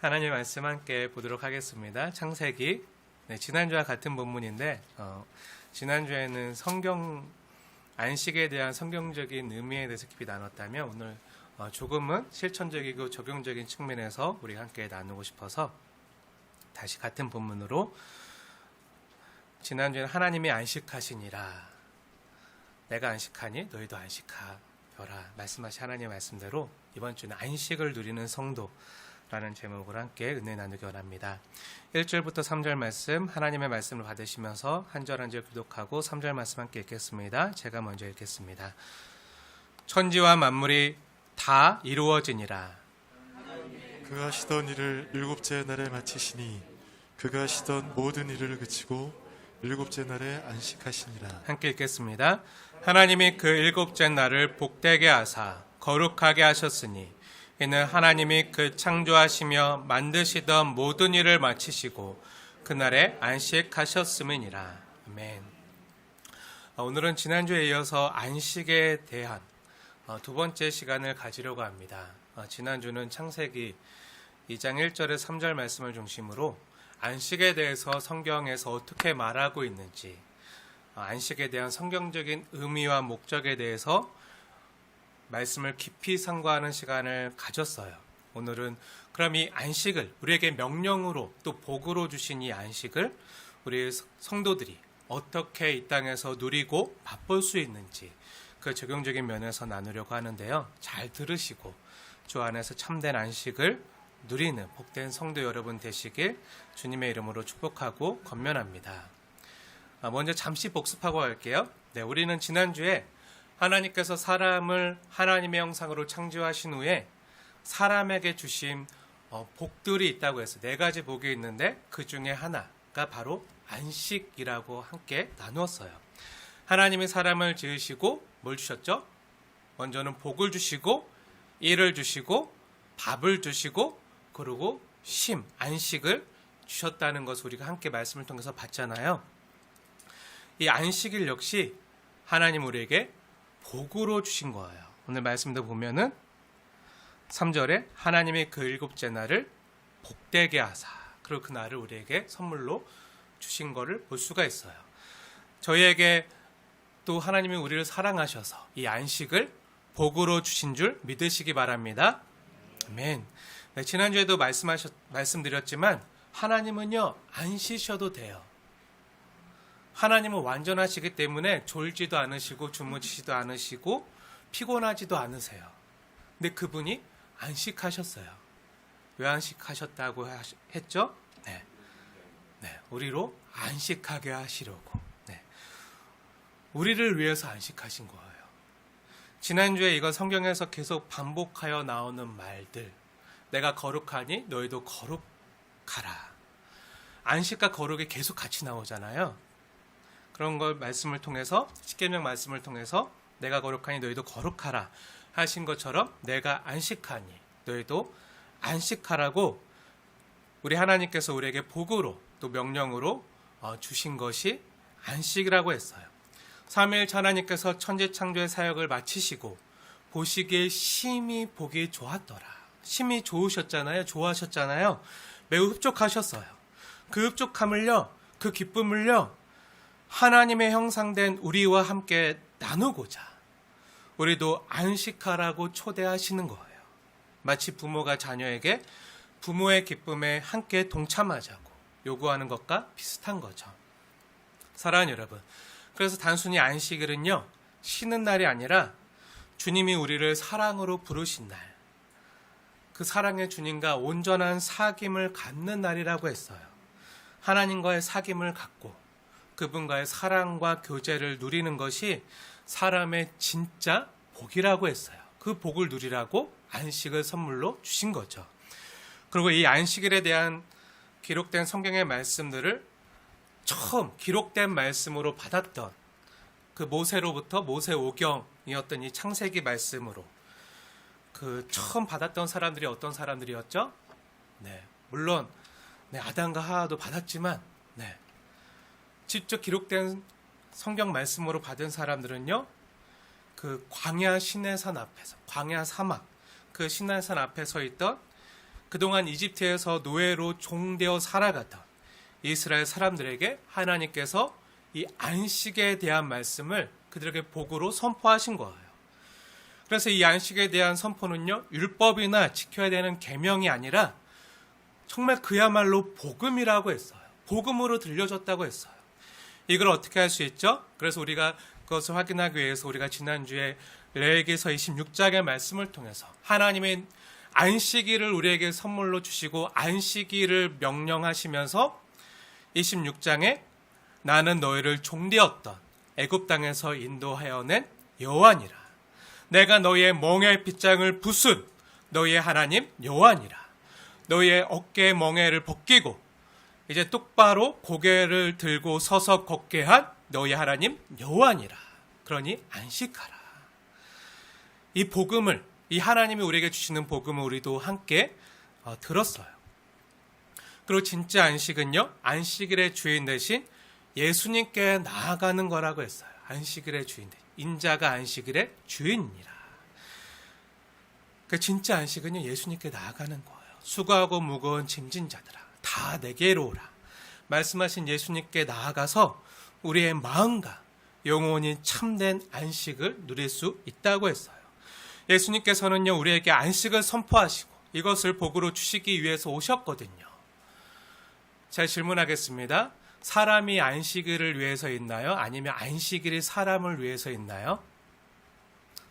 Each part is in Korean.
하나님 말씀 함께 보도록 하겠습니다. 창세기. 지난주와 같은 본문인데 지난주에는 성경 안식에 대한 성경적인 의미에 대해서 깊이 나눴다면 오늘 조금은 실천적이고 적용적인 측면에서 우리 함께 나누고 싶어서 다시 같은 본문으로 지난주에는 하나님이 안식하시니라 내가 안식하니 너희도 안식하여라 말씀하신 하나님의 말씀대로 이번 주는 안식을 누리는 성도라는 제목으로 함께 은혜 나누기 원합니다. 1절부터 3절 말씀 하나님의 말씀을 받으시면서 한 절 한 절 교독하고 3절 말씀 함께 읽겠습니다. 제가 먼저 읽겠습니다. 천지와 만물이 다 이루어지니라. 그가 하시던 일을 일곱째 날에 마치시니 그가 하시던 모든 일을 그치고 일곱째 날에 안식하시니라. 함께 읽겠습니다. 하나님이 그 일곱째 날을 복되게 하사 거룩하게 하셨으니 이는 하나님이 그 창조하시며 만드시던 모든 일을 마치시고 그날에 안식하셨음이니라. 아멘. 오늘은 지난주에 이어서 안식에 대한 두 번째 시간을 가지려고 합니다. 지난주는 창세기 2장 1절에 3절 말씀을 중심으로 안식에 대해서 성경에서 어떻게 말하고 있는지, 안식에 대한 성경적인 의미와 목적에 대해서 말씀을 깊이 상고하는 시간을 가졌어요. 오늘은 그럼 이 안식을 우리에게 명령으로 또 복으로 주신 이 안식을 우리 성도들이 어떻게 이 땅에서 누리고 맛볼 수 있는지 그 적용적인 면에서 나누려고 하는데요. 잘 들으시고 주 안에서 참된 안식을 누리는 복된 성도 여러분 되시길 주님의 이름으로 축복하고 권면합니다. 먼저 잠시 복습하고 갈게요. 우리는 지난주에 하나님께서 사람을 하나님의 형상으로 창조하신 후에 사람에게 주신 복들이 있다고 해서 4가지 복이 있는데 그 중에 하나가 바로 안식이라고 함께 나누었어요. 하나님이 사람을 지으시고 뭘 주셨죠? 먼저는 복을 주시고 일을 주시고 밥을 주시고 그리고 안식을 주셨다는 것을 우리가 함께 말씀을 통해서 봤잖아요. 이 안식일 역시 하나님 우리에게 복으로 주신 거예요. 오늘 말씀도 보면은 3절에 하나님이 그 일곱째 날을 복되게 하사 그리고 그 날을 우리에게 선물로 주신 것을 볼 수가 있어요. 저희에게 또 하나님이 우리를 사랑하셔서 이 안식을 복으로 주신 줄 믿으시기 바랍니다. 아멘. 지난주에도 말씀드렸지만 하나님은요 안 쉬셔도 돼요. 하나님은 완전하시기 때문에 졸지도 않으시고 주무시지도 않으시고 피곤하지도 않으세요. 근데 그분이 안식하셨어요. 왜 안식하셨다고 했죠? 우리로 안식하게 하시려고. 우리를 위해서 안식하신 거예요. 지난주에 이건 성경에서 계속 반복하여 나오는 말들. 내가 거룩하니 너희도 거룩하라. 안식과 거룩이 계속 같이 나오잖아요. 그런 걸 말씀을 통해서 십계명 말씀을 통해서 내가 거룩하니 너희도 거룩하라 하신 것처럼 내가 안식하니 너희도 안식하라고 우리 하나님께서 우리에게 복으로 또 명령으로 주신 것이 안식이라고 했어요. 삼위일체 하나님께서 천지 창조의 사역을 마치시고 보시기에 심히 보기 좋았더라. 심히 좋으셨잖아요. 좋아하셨잖아요. 매우 흡족하셨어요. 그 흡족함을요, 그 기쁨을요, 하나님의 형상된 우리와 함께 나누고자 우리도 안식하라고 초대하시는 거예요. 마치 부모가 자녀에게 부모의 기쁨에 함께 동참하자고 요구하는 것과 비슷한 거죠. 사랑하는 여러분, 그래서 단순히 안식일은요 쉬는 날이 아니라 주님이 우리를 사랑으로 부르신 날, 그 사랑의 주님과 온전한 사귐을 갖는 날이라고 했어요. 하나님과의 사귐을 갖고 그분과의 사랑과 교제를 누리는 것이 사람의 진짜 복이라고 했어요. 그 복을 누리라고 안식을 선물로 주신 거죠. 그리고 이 안식일에 대한 기록된 성경의 말씀들을 처음 기록된 말씀으로 받았던 그 모세로부터 모세오경이었던 이 창세기 말씀으로 그 처음 받았던 사람들이 어떤 사람들이었죠? 물론 아담과 하와도 받았지만 직접 기록된 성경 말씀으로 받은 사람들은요, 그 광야 시내산 앞에서, 광야 사막, 그 시내산 앞에 서 있던 그동안 이집트에서 노예로 종되어 살아가던 이스라엘 사람들에게 하나님께서 이 안식에 대한 말씀을 그들에게 복으로 선포하신 거예요. 그래서 이 안식에 대한 선포는요, 율법이나 지켜야 되는 계명이 아니라 정말 그야말로 복음이라고 했어요. 복음으로 들려줬다고 했어요. 이걸 어떻게 할 수 있죠? 그래서 우리가 그것을 확인하기 위해서 우리가 지난주에 레위기서 26장의 말씀을 통해서 하나님의 안식일을 우리에게 선물로 주시고 안식일을 명령하시면서 26장에 나는 너희를 종되었던 애굽 땅에서 인도하여 낸 여호와니라. 내가 너희의 멍에 빗장을 부순 너희의 하나님 여호와니라. 너희의 어깨의 멍에를 벗기고 이제 똑바로 고개를 들고 서서 걷게 한 너희 하나님 여호와니라. 그러니 안식하라. 이 복음을, 이 하나님이 우리에게 주시는 복음을 우리도 함께 들었어요. 그리고 진짜 안식은요, 안식일의 주인 대신 예수님께 나아가는 거라고 했어요. 안식일의 주인 대신. 인자가 안식일의 주인이라. 그 진짜 안식은요, 예수님께 나아가는 거예요. 수고하고 무거운 짐진 자들아, 다 내게로 오라. 말씀하신 예수님께 나아가서 우리의 마음과 영혼이 참된 안식을 누릴 수 있다고 했어요. 예수님께서는요, 우리에게 안식을 선포하시고 이것을 복으로 주시기 위해서 오셨거든요. 잘 질문하겠습니다. 사람이 안식일을 위해서 있나요? 아니면 안식일이 사람을 위해서 있나요?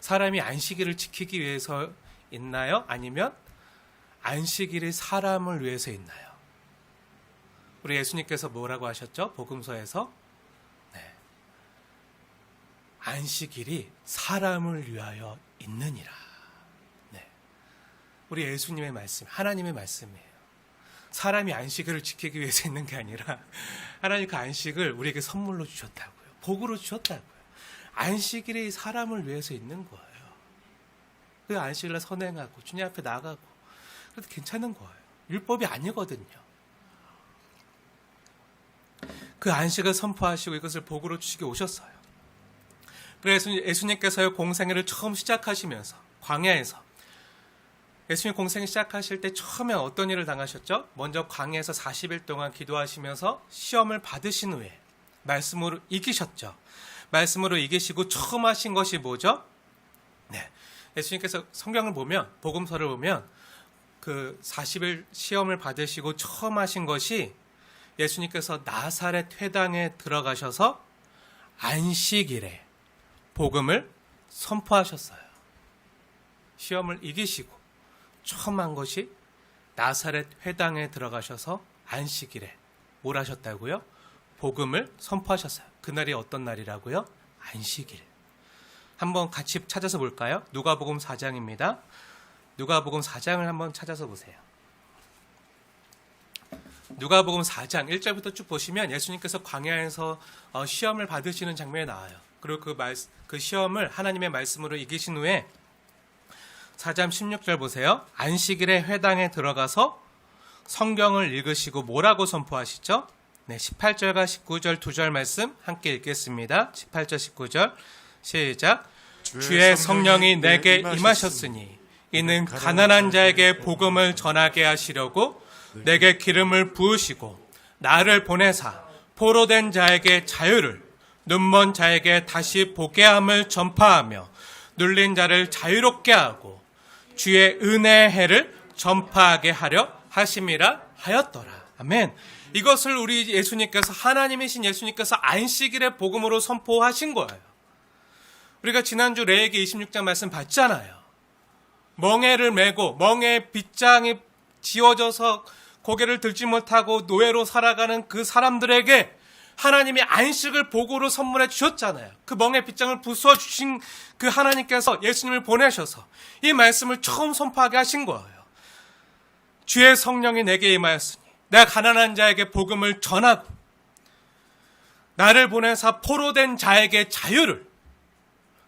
사람이 안식일을 지키기 위해서 있나요? 아니면 안식일이 사람을 위해서 있나요? 우리 예수님께서 뭐라고 하셨죠? 복음서에서 안식일이 사람을 위하여 있느니라. 우리 예수님의 말씀, 하나님의 말씀이에요. 사람이 안식일을 지키기 위해서 있는 게 아니라 하나님 그 안식을 우리에게 선물로 주셨다고요. 복으로 주셨다고요. 안식일이 사람을 위해서 있는 거예요. 그 안식일을 선행하고 주님 앞에 나가고 그래도 괜찮은 거예요. 율법이 아니거든요. 그 안식을 선포하시고 이것을 복으로 주시기 오셨어요. 그래서 예수님께서의 공생애를 처음 시작하시면서 광야에서 예수님 공생 시작하실 때 처음에 어떤 일을 당하셨죠? 먼저 광야에서 40일 동안 기도하시면서 시험을 받으신 후에 말씀으로 이기셨죠. 말씀으로 이기시고 처음 하신 것이 뭐죠? 예수님께서 성경을 보면, 복음서를 보면 그 40일 시험을 받으시고 처음 하신 것이 예수님께서 나사렛 회당에 들어가셔서 안식일에 복음을 선포하셨어요. 시험을 이기시고 처음 한 것이 나사렛 회당에 들어가셔서 안식일에 뭘 하셨다고요? 복음을 선포하셨어요. 그날이 어떤 날이라고요? 안식일. 한번 같이 찾아서 볼까요? 누가복음 4장입니다. 누가복음 4장을 한번 찾아서 보세요. 누가복음 4장 1절부터 쭉 보시면 예수님께서 광야에서 시험을 받으시는 장면이 나와요. 그리고 그 시험을 하나님의 말씀으로 이기신 후에 4장 16절 보세요. 안식일에 회당에 들어가서 성경을 읽으시고 뭐라고 선포하시죠? 18절과 19절 두 절 말씀 함께 읽겠습니다. 18절 19절 시작. 주의 성령이 내게 임하셨으니 이는 가난한 자에게 복음을 전하게 하시려고 내게 기름을 부으시고 나를 보내사 포로된 자에게 자유를 눈먼 자에게 다시 보게 함을 전파하며 눌린 자를 자유롭게 하고 주의 은혜의 해를 전파하게 하려 하심이라 하였더라. 아멘. 이것을 우리 예수님께서, 하나님이신 예수님께서 안식일의 복음으로 선포하신 거예요. 우리가 지난주 레위기 26장 말씀 봤잖아요. 멍에를 메고 멍에 빗장이 지워져서 고개를 들지 못하고 노예로 살아가는 그 사람들에게 하나님이 안식을 복으로 선물해 주셨잖아요. 그 멍에 빗장을 부수어 주신 그 하나님께서 예수님을 보내셔서 이 말씀을 처음 선포하게 하신 거예요. 주의 성령이 내게 임하였으니 내가 가난한 자에게 복음을 전하고 나를 보내사 포로된 자에게 자유를,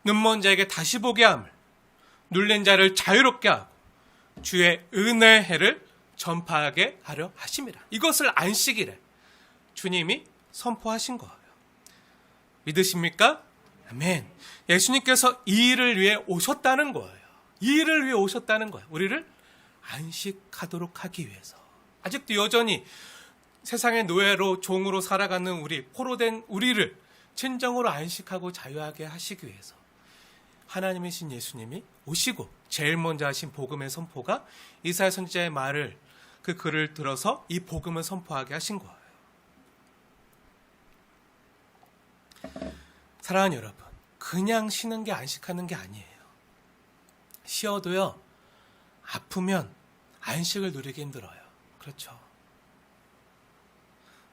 눈먼 자에게 다시 보게 함을, 눌린 자를 자유롭게 하고 주의 은혜의 해를 전파하게 하려 하심이라. 이것을 안식일에 주님이 선포하신 거예요. 믿으십니까? 아멘. 예수님께서 이 일을 위해 오셨다는 거예요. 이 일을 위해 오셨다는 거예요. 우리를 안식하도록 하기 위해서, 아직도 여전히 세상의 노예로 종으로 살아가는 우리, 포로된 우리를 진정으로 안식하고 자유하게 하시기 위해서 하나님이신 예수님이 오시고 제일 먼저 하신 복음의 선포가 이사야 선지자의 말을, 그 글을 들어서 이 복음을 선포하게 하신 거예요. 사랑하는 여러분, 그냥 쉬는 게 안식하는 게 아니에요. 쉬어도요, 아프면 안식을 누리기 힘들어요. 그렇죠.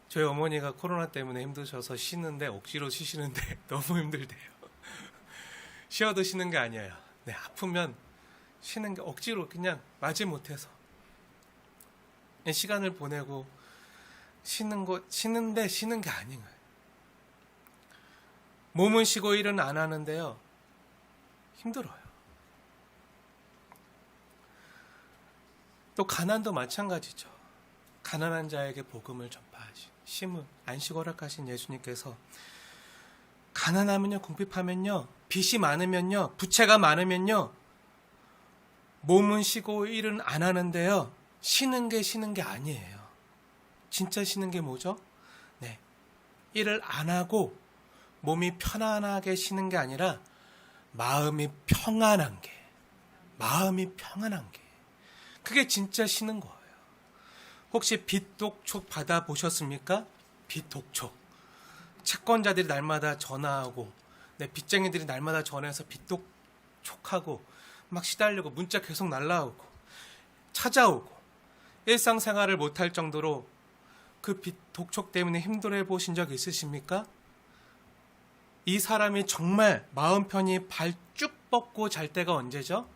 저희 어머니가 코로나 때문에 힘드셔서 쉬는데, 억지로 쉬시는데 너무 힘들대요. 쉬어도 쉬는 게 아니에요. 네, 아프면 쉬는 게 억지로 그냥 마지못해서 시간을 보내고 쉬는데 쉬는 게 아닌 거예요. 몸은 쉬고 일은 안 하는데요, 힘들어요. 또 가난도 마찬가지죠. 가난한 자에게 복음을 전파하신, 심은 안식 허락하신 예수님께서 가난하면요, 궁핍하면요, 빚이 많으면요, 부채가 많으면요, 몸은 쉬고 일은 안 하는데요, 쉬는 게 아니에요. 진짜 쉬는 게 뭐죠? 네, 일을 안 하고 몸이 편안하게 쉬는 게 아니라 마음이 평안한 게, 그게 진짜 쉬는 거예요. 혹시 빚독촉 받아보셨습니까? 빚독촉. 채권자들이 날마다 전화하고, 빚쟁이들이 날마다 전화해서 빚독촉하고 막 시달리고 문자 계속 날라오고 찾아오고, 일상생활을 못할 정도로 그 빚독촉 때문에 힘들어해 보신 적 있으십니까? 이 사람이 정말 마음 편히 발 쭉 뻗고 잘 때가 언제죠?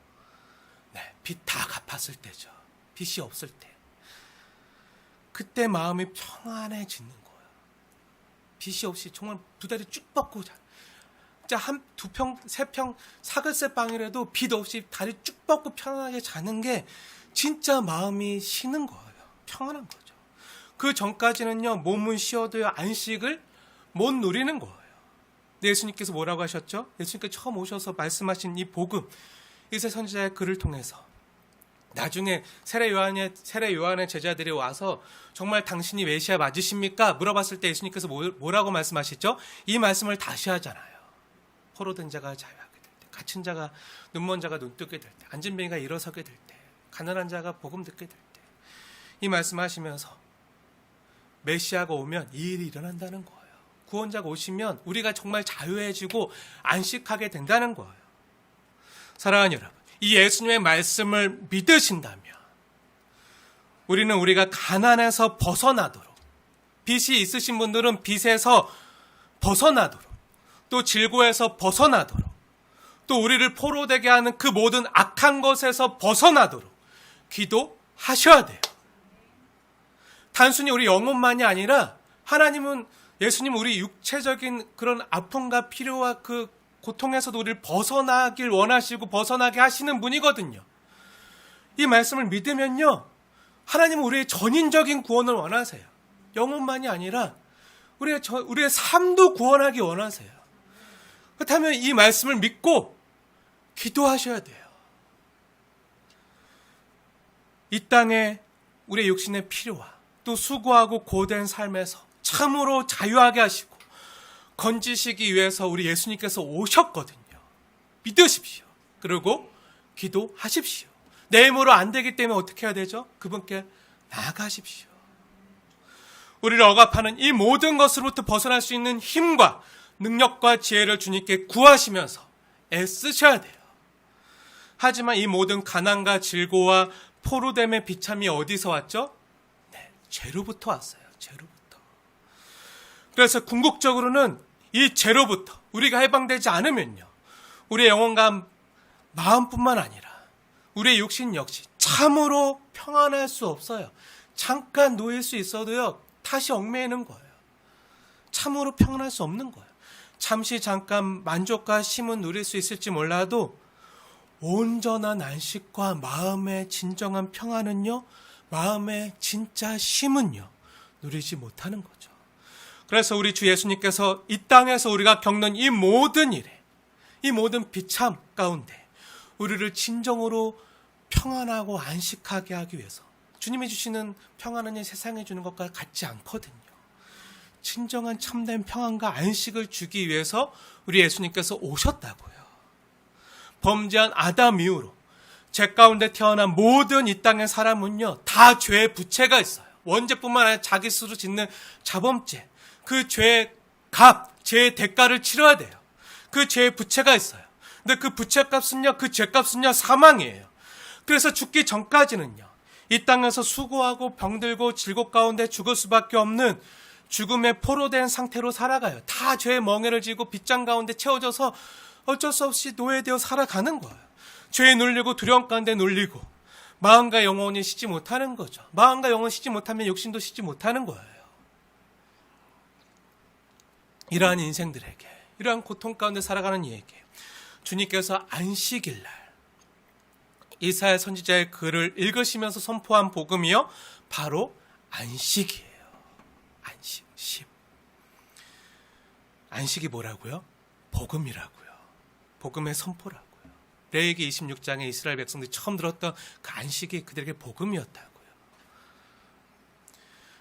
네, 빚 다 갚았을 때죠. 빚이 없을 때. 그때 마음이 평안해지는 거예요. 빚이 없이 정말 두 다리 쭉 뻗고 진짜 두 평, 세 평 사글세 방이라도 빚 없이 다리 쭉 뻗고 편안하게 자는 게 진짜 마음이 쉬는 거예요. 평안한 거죠. 그 전까지는요, 몸은 쉬어도요, 안식을 못 누리는 거예요. 예수님께서 뭐라고 하셨죠? 예수님께서 처음 오셔서 말씀하신 이 복음, 이세 선지자의 글을 통해서 나중에 세례 요한의 제자들이 와서 정말 당신이 메시아 맞으십니까? 물어봤을 때 예수님께서 뭐라고 말씀하시죠? 이 말씀을 다시 하잖아요. 포로된 자가 자유하게 될 때, 갇힌 자가, 눈먼 자가 눈 뜨게 될 때, 앉은 뱅이가 일어서게 될 때, 가난한 자가 복음 듣게 될 때, 이 말씀하시면서 메시아가 오면 이 일이 일어난다는 거예요. 구원자가 오시면 우리가 정말 자유해지고 안식하게 된다는 거예요. 사랑하는 여러분, 이 예수님의 말씀을 믿으신다면 우리는 우리가 가난에서 벗어나도록, 빚이 있으신 분들은 빚에서 벗어나도록, 또 질고에서 벗어나도록, 또 우리를 포로되게 하는 그 모든 악한 것에서 벗어나도록 기도하셔야 돼요. 단순히 우리 영혼만이 아니라 예수님은 우리 육체적인 그런 아픔과 필요와 그 고통에서도 우리를 벗어나길 원하시고 벗어나게 하시는 분이거든요. 이 말씀을 믿으면요, 하나님은 우리의 전인적인 구원을 원하세요. 영혼만이 아니라 우리의 삶도 구원하기 원하세요. 그렇다면 이 말씀을 믿고 기도하셔야 돼요. 이 땅에 우리의 육신의 필요와 또 수고하고 고된 삶에서 참으로 자유하게 하시고 건지시기 위해서 우리 예수님께서 오셨거든요. 믿으십시오. 그리고 기도하십시오. 내 힘으로 안 되기 때문에 어떻게 해야 되죠? 그분께 나아가십시오. 우리를 억압하는 이 모든 것으로부터 벗어날 수 있는 힘과 능력과 지혜를 주님께 구하시면서 애쓰셔야 돼요. 하지만 이 모든 가난과 질고와 포로됨의 비참이 어디서 왔죠? 네, 죄로부터 왔어요. 죄로부터. 그래서 궁극적으로는 이 죄로부터 우리가 해방되지 않으면요, 우리의 영혼과 마음뿐만 아니라 우리의 육신 역시 참으로 평안할 수 없어요. 잠깐 놓일 수 있어도요, 다시 얽매이는 거예요. 참으로 평안할 수 없는 거예요. 잠시 잠깐 만족과 쉼은 누릴 수 있을지 몰라도 온전한 안식과 마음의 진정한 평안은요, 마음의 진짜 쉼은요, 누리지 못하는 거죠. 그래서 우리 주 예수님께서 이 땅에서 우리가 겪는 이 모든 일에, 이 모든 비참 가운데 우리를 진정으로 평안하고 안식하게 하기 위해서. 주님이 주시는 평안은 이 세상에 주는 것과 같지 않거든요. 진정한 참된 평안과 안식을 주기 위해서 우리 예수님께서 오셨다고요. 범죄한 아담 이후로 죄 가운데 태어난 모든 이 땅의 사람은요, 다 죄의 부채가 있어요. 원죄뿐만 아니라 자기 스스로 짓는 자범죄, 그 죄의 값, 죄의 대가를 치러야 돼요. 그 죄의 부채가 있어요. 근데 그 부채값은요, 그 죄값은요, 사망이에요. 그래서 죽기 전까지는요, 이 땅에서 수고하고 병들고 질곡 가운데 죽을 수밖에 없는 죽음에 포로된 상태로 살아가요. 다 죄의 멍에를 지고 빗장 가운데 채워져서 어쩔 수 없이 노예되어 살아가는 거예요. 죄에 눌리고 두려움 가운데 눌리고 마음과 영혼이 쉬지 못하는 거죠. 마음과 영혼이 쉬지 못하면 육신도 쉬지 못하는 거예요. 이러한 인생들에게, 이러한 고통 가운데 살아가는 이에게 주님께서 안식일날 이사야 선지자의 글을 읽으시면서 선포한 복음이요, 바로 안식이에요. 안식, 심. 안식이 뭐라고요? 복음이라고요. 복음의 선포라고요. 레위기 26장에 이스라엘 백성들이 처음 들었던 그 안식이 그들에게 복음이었다고요.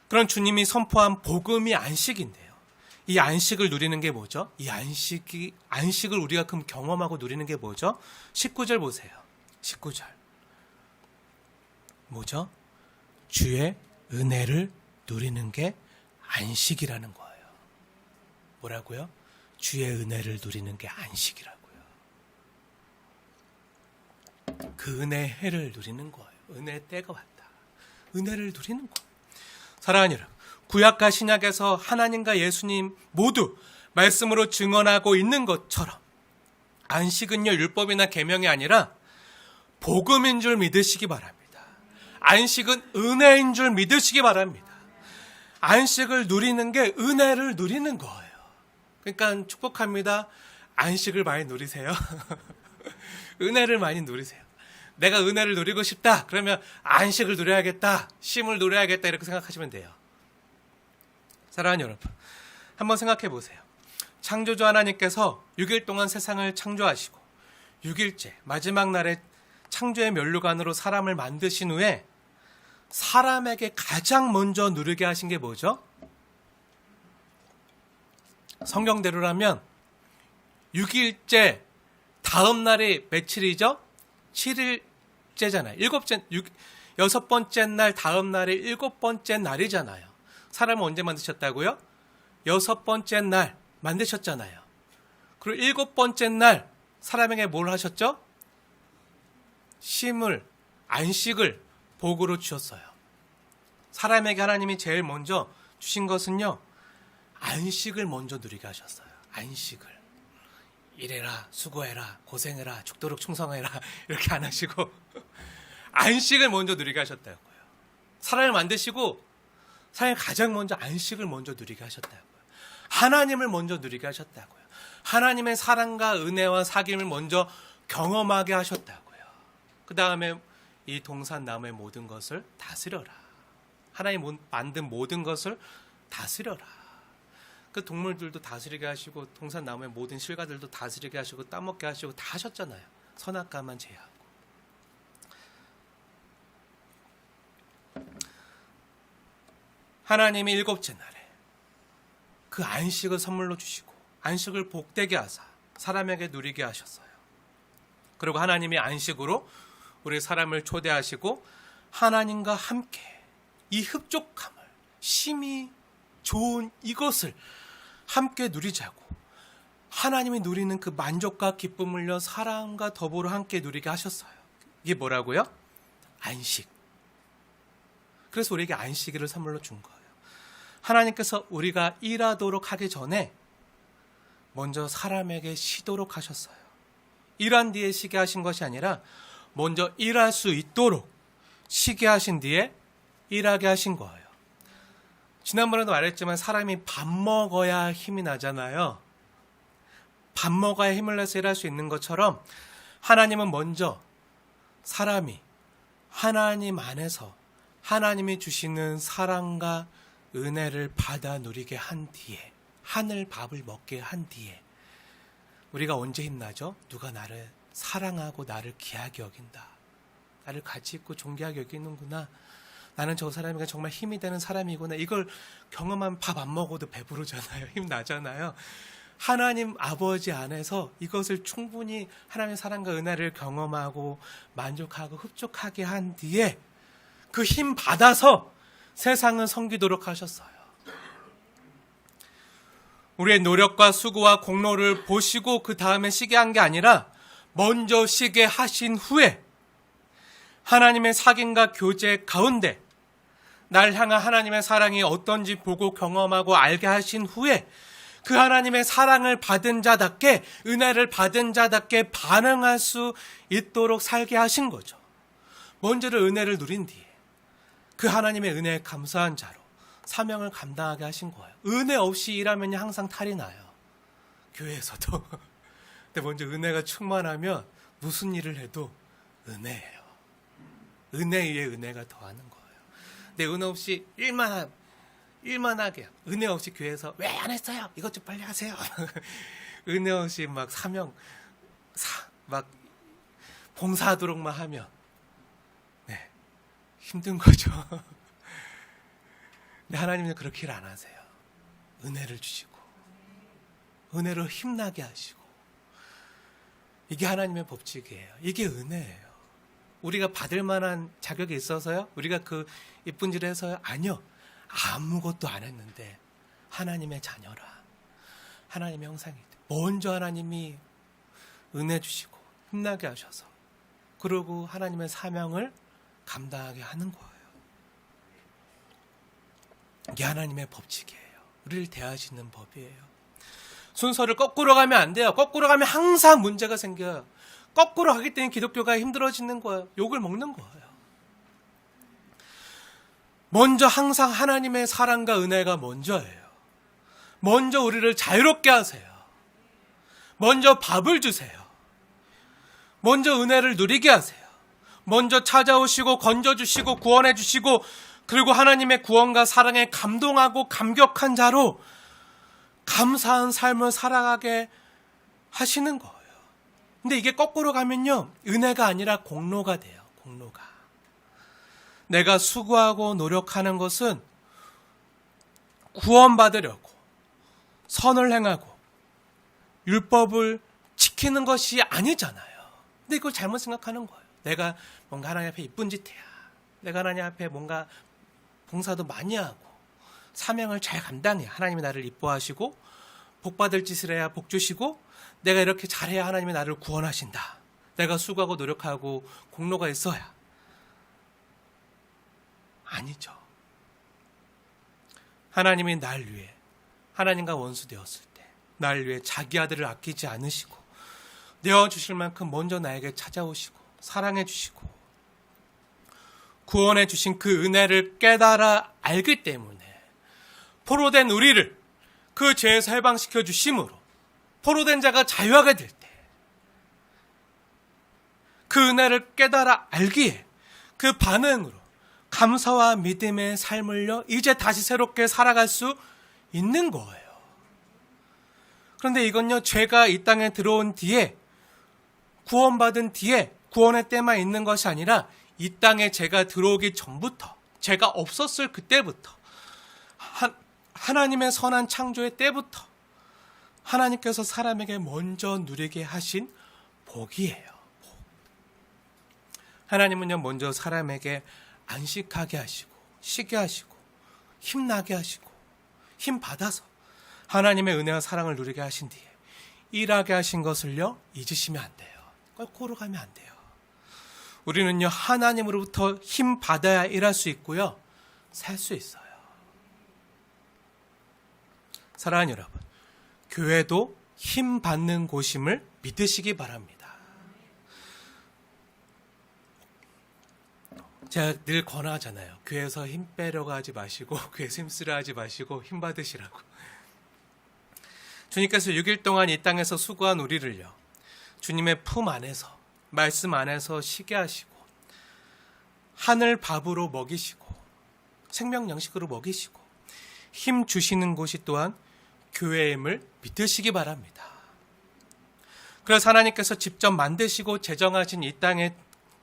그런 주님이 선포한 복음이 안식인데요. 이 안식을 누리는 게 뭐죠? 이 안식을 우리가 그럼 경험하고 누리는 게 뭐죠? 19절 보세요. 19절. 뭐죠? 주의 은혜를 누리는 게 안식이라는 거예요. 뭐라고요? 주의 은혜를 누리는 게 안식이라고요. 그 은혜의 해를 누리는 거예요. 은혜의 때가 왔다. 은혜를 누리는 거예요. 사랑하는 여러분, 구약과 신약에서 하나님과 예수님 모두 말씀으로 증언하고 있는 것처럼 안식은요, 율법이나 계명이 아니라 복음인 줄 믿으시기 바랍니다. 안식은 은혜인 줄 믿으시기 바랍니다. 안식을 누리는 게 은혜를 누리는 거예요. 그러니까 축복합니다. 안식을 많이 누리세요. 은혜를 많이 누리세요. 내가 은혜를 누리고 싶다. 그러면 안식을 누려야겠다. 쉼을 누려야겠다. 이렇게 생각하시면 돼요. 사랑하는 여러분, 한번 생각해 보세요. 창조주 하나님께서 6일 동안 세상을 창조하시고 6일째 마지막 날에 창조의 면류관으로 사람을 만드신 후에 사람에게 가장 먼저 누리게 하신 게 뭐죠? 성경대로라면 6일째 다음 날이 며칠이죠? 7일째잖아요. 여섯 번째 날 다음 날이 일곱 번째 날이잖아요. 사람을 언제 만드셨다고요? 여섯 번째 날 만드셨잖아요. 그리고 일곱 번째 날 사람에게 뭘 하셨죠? 쉼을, 안식을 복으로 주셨어요. 사람에게 하나님이 제일 먼저 주신 것은요, 안식을 먼저 누리게 하셨어요. 안식을. 일해라, 수고해라, 고생해라, 죽도록 충성해라 이렇게 안 하시고 안식을 먼저 누리게 하셨다고요. 사람을 만드시고 사람이 가장 먼저 안식을 먼저 누리게 하셨다고요. 하나님을 먼저 누리게 하셨다고요. 하나님의 사랑과 은혜와 사귐을 먼저 경험하게 하셨다고요. 그 다음에 이 동산나무의 모든 것을 다스려라. 하나님 만든 모든 것을 다스려라. 그 동물들도 다스리게 하시고 동산나무의 모든 실과들도 다스리게 하시고 따먹게 하시고 다 하셨잖아요. 선악과만 제하고. 하나님이 일곱째 날에 그 안식을 선물로 주시고 안식을 복되게 하사 사람에게 누리게 하셨어요. 그리고 하나님이 안식으로 우리 사람을 초대하시고 하나님과 함께 이 흡족함을, 쉼이 좋은 이것을 함께 누리자고 하나님이 누리는 그 만족과 기쁨을요, 사람과 더불어 함께 누리게 하셨어요. 이게 뭐라고요? 안식. 그래서 우리에게 안식일을 선물로 준 거예요. 하나님께서 우리가 일하도록 하기 전에 먼저 사람에게 쉬도록 하셨어요. 일한 뒤에 쉬게 하신 것이 아니라 먼저 일할 수 있도록 쉬게 하신 뒤에 일하게 하신 거예요. 지난번에도 말했지만 사람이 밥 먹어야 힘이 나잖아요. 밥 먹어야 힘을 내서 일할 수 있는 것처럼 하나님은 먼저 사람이 하나님 안에서 하나님이 주시는 사랑과 은혜를 받아 누리게 한 뒤에, 하늘 밥을 먹게 한 뒤에 우리가 언제 힘나죠? 누가 나를 사랑하고 나를 귀하게 여긴다. 나를 가치 있고 존귀하게 여기는구나. 나는 저 사람에게 정말 힘이 되는 사람이구나. 이걸 경험하면 밥 안 먹어도 배부르잖아요. 힘나잖아요. 하나님 아버지 안에서 이것을 충분히 하나님의 사랑과 은혜를 경험하고 만족하고 흡족하게 한 뒤에 그 힘 받아서 세상을 섬기도록 하셨어요. 우리의 노력과 수고와 공로를 보시고 그 다음에 쉬게 한 게 아니라 먼저 쉬게 하신 후에 하나님의 사귐과 교제 가운데 날 향한 하나님의 사랑이 어떤지 보고 경험하고 알게 하신 후에 그 하나님의 사랑을 받은 자답게, 은혜를 받은 자답게 반응할 수 있도록 살게 하신 거죠. 먼저를 은혜를 누린 뒤에 그 하나님의 은혜에 감사한 자로 사명을 감당하게 하신 거예요. 은혜 없이 일하면 항상 탈이 나요. 교회에서도. 근데 먼저 은혜가 충만하면 무슨 일을 해도 은혜예요. 은혜 위에 은혜가 더하는 거예요. 근데 은혜 없이 일만 하게, 은혜 없이 교회에서 왜 안 했어요? 이것 좀 빨리 하세요. 은혜 없이 막 막 봉사하도록만 하면 네, 힘든 거죠. 근데 하나님은 그렇게 일 안 하세요. 은혜를 주시고 은혜로 힘나게 하시고, 이게 하나님의 법칙이에요. 이게 은혜예요. 우리가 받을 만한 자격이 있어서요? 우리가 그 이쁜 일을 해서요? 아니요. 아무것도 안 했는데 하나님의 자녀라, 하나님의 형상이 먼저 하나님이 은혜 주시고 힘나게 하셔서 그리고 하나님의 사명을 감당하게 하는 거예요. 이게 하나님의 법칙이에요. 우리를 대하시는 법이에요. 순서를 거꾸로 가면 안 돼요. 거꾸로 가면 항상 문제가 생겨요. 거꾸로 하기 때문에 기독교가 힘들어지는 거예요. 욕을 먹는 거예요. 먼저 항상 하나님의 사랑과 은혜가 먼저예요. 먼저 우리를 자유롭게 하세요. 먼저 밥을 주세요. 먼저 은혜를 누리게 하세요. 먼저 찾아오시고 건져주시고 구원해주시고, 그리고 하나님의 구원과 사랑에 감동하고 감격한 자로 감사한 삶을 살아가게 하시는 거예요. 근데 이게 거꾸로 가면요, 은혜가 아니라 공로가 돼요. 공로가. 내가 수고하고 노력하는 것은 구원받으려고 선을 행하고 율법을 지키는 것이 아니잖아요. 근데 이걸 잘못 생각하는 거예요. 내가 뭔가 하나님 앞에 이쁜 짓 해야, 내가 하나님 앞에 뭔가 봉사도 많이 하고 사명을 잘 감당해야 하나님이 나를 이뻐하시고 복받을 짓을 해야 복 주시고, 내가 이렇게 잘해야 하나님이 나를 구원하신다. 내가 수고하고 노력하고 공로가 있어야. 아니죠. 하나님이 날 위해, 하나님과 원수 되었을 때 날 위해 자기 아들을 아끼지 않으시고 내어주실 만큼 먼저 나에게 찾아오시고 사랑해 주시고 구원해 주신 그 은혜를 깨달아 알기 때문에 포로된 우리를 그 죄에서 해방시켜 주심으로 포로된 자가 자유하게 될 때 그 은혜를 깨달아 알기에 그 반응으로 감사와 믿음의 삶을요, 이제 다시 새롭게 살아갈 수 있는 거예요. 그런데 이건요, 죄가 이 땅에 들어온 뒤에, 구원받은 뒤에 구원의 때만 있는 것이 아니라 이 땅에 죄가 들어오기 전부터, 죄가 없었을 그때부터, 하나님의 선한 창조의 때부터 하나님께서 사람에게 먼저 누리게 하신 복이에요. 복. 하나님은요, 먼저 사람에게 안식하게 하시고 쉬게 하시고 힘나게 하시고 힘 받아서 하나님의 은혜와 사랑을 누리게 하신 뒤에 일하게 하신 것을요, 잊으시면 안 돼요. 거꾸로 가면 안 돼요. 우리는요, 하나님으로부터 힘 받아야 일할 수 있고요, 살 수 있어요. 사랑하는 여러분, 교회도 힘 받는 곳임을 믿으시기 바랍니다. 제가 늘 권하잖아요. 교회에서 힘 빼려고 하지 마시고, 교회에서 힘쓰려 하지 마시고 힘 받으시라고. 주님께서 6일 동안 이 땅에서 수고한 우리를요, 주님의 품 안에서, 말씀 안에서 쉬게 하시고 하늘 밥으로 먹이시고 생명 양식으로 먹이시고 힘 주시는 곳이 또한 교회임을 믿으시기 바랍니다. 그래서 하나님께서 직접 만드시고 제정하신 이 땅의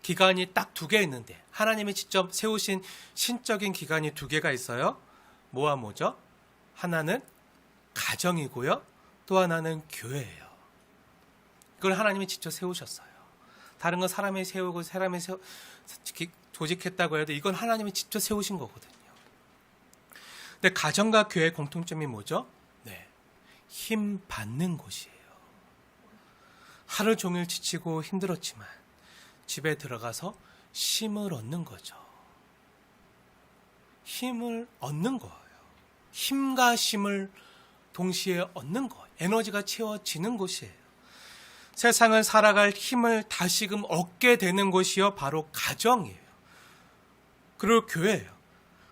기관이 딱 두 개 있는데 하나님이 직접 세우신 신적인 기관이 두 개가 있어요. 뭐와 뭐죠? 하나는 가정이고요. 또 하나는 교회예요. 그걸 하나님이 직접 세우셨어요. 다른 건 사람이 세우고 사람이 조직했다고 해도 이건 하나님이 직접 세우신 거거든요. 근데 가정과 교회의 공통점이 뭐죠? 네, 힘 받는 곳이에요. 하루 종일 지치고 힘들었지만 집에 들어가서 힘을 얻는 거죠. 힘을 얻는 거예요. 힘과 힘을 동시에 얻는 거예요. 에너지가 채워지는 곳이에요. 세상을 살아갈 힘을 다시금 얻게 되는 곳이요, 바로 가정이에요. 그리고 교회예요.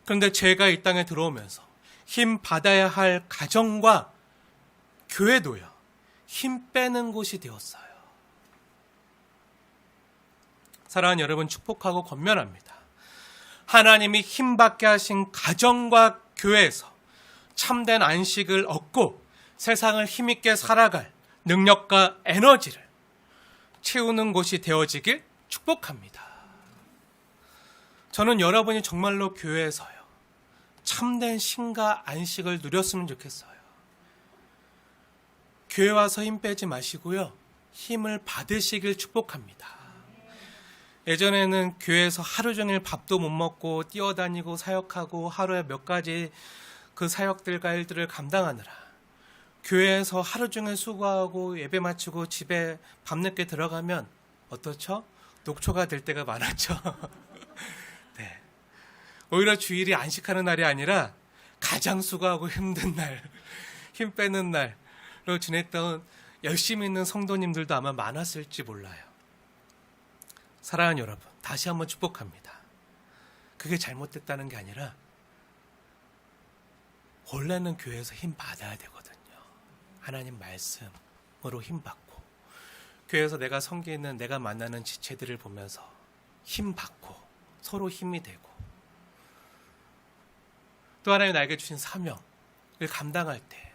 그런데 죄가 이 땅에 들어오면서 힘 받아야 할 가정과 교회도요, 힘 빼는 곳이 되었어요. 사랑하는 여러분, 축복하고 권면합니다. 하나님이 힘받게 하신 가정과 교회에서 참된 안식을 얻고 세상을 힘있게 살아갈 능력과 에너지를 채우는 곳이 되어지길 축복합니다. 저는 여러분이 정말로 교회에서요, 참된 쉼과 안식을 누렸으면 좋겠어요. 교회 와서 힘 빼지 마시고요, 힘을 받으시길 축복합니다. 예전에는 교회에서 하루 종일 밥도 못 먹고 뛰어다니고 사역하고 하루에 몇 가지 그 사역들과 일들을 감당하느라 교회에서 하루 종일 수고하고 예배 마치고 집에 밤늦게 들어가면 어떻죠? 녹초가 될 때가 많았죠. 네. 오히려 주일이 안식하는 날이 아니라 가장 수고하고 힘든 날, 힘 빼는 날로 지냈던 열심히 있는 성도님들도 아마 많았을지 몰라요. 사랑하는 여러분, 다시 한번 축복합니다. 그게 잘못됐다는 게 아니라 원래는 교회에서 힘 받아야 되거든요. 하나님 말씀으로 힘 받고 교회에서 내가 섬기는 내가 만나는 지체들을 보면서 힘 받고 서로 힘이 되고 또 하나님 나에게 주신 사명을 감당할 때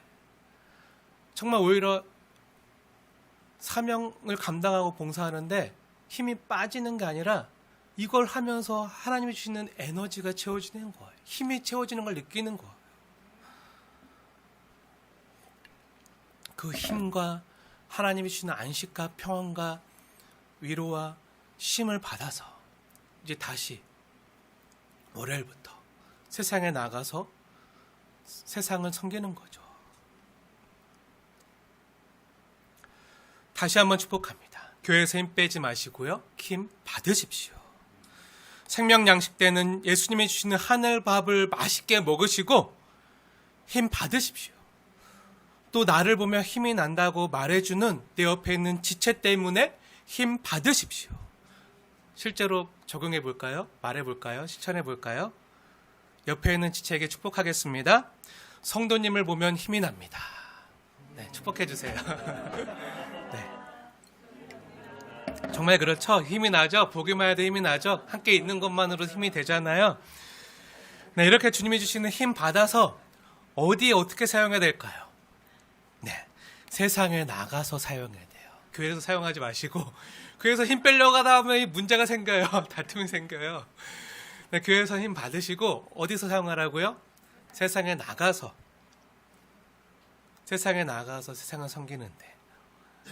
정말 오히려 사명을 감당하고 봉사하는데 힘이 빠지는 게 아니라 이걸 하면서 하나님이 주시는 에너지가 채워지는 거예요. 힘이 채워지는 걸 느끼는 거예요. 그 힘과 하나님이 주시는 안식과 평안과 위로와 쉼을 받아서 이제 다시 월요일부터 세상에 나가서 세상을 섬기는 거죠. 다시 한번 축복합니다. 교회에서 힘 빼지 마시고요, 힘 받으십시오. 생명 양식 때는 예수님이 주시는 하늘밥을 맛있게 먹으시고 힘 받으십시오. 또 나를 보며 힘이 난다고 말해주는 내 옆에 있는 지체 때문에 힘 받으십시오. 실제로 적용해 볼까요? 말해 볼까요? 실천해 볼까요? 옆에 있는 지체에게 축복하겠습니다. 성도님을 보면 힘이 납니다. 네, 축복해 주세요. 네. 정말 그렇죠? 힘이 나죠? 보기만 해도 힘이 나죠? 함께 있는 것만으로 힘이 되잖아요. 네, 이렇게 주님이 주시는 힘 받아서 어디에 어떻게 사용해야 될까요? 네, 세상에 나가서 사용해야 돼요. 교회에서 사용하지 마시고 교회에서 힘 빼려고 하다 보면 문제가 생겨요. 다툼이 생겨요. 네, 교회에서 힘 받으시고 어디서 사용하라고요? 세상에 나가서 세상을 섬기는데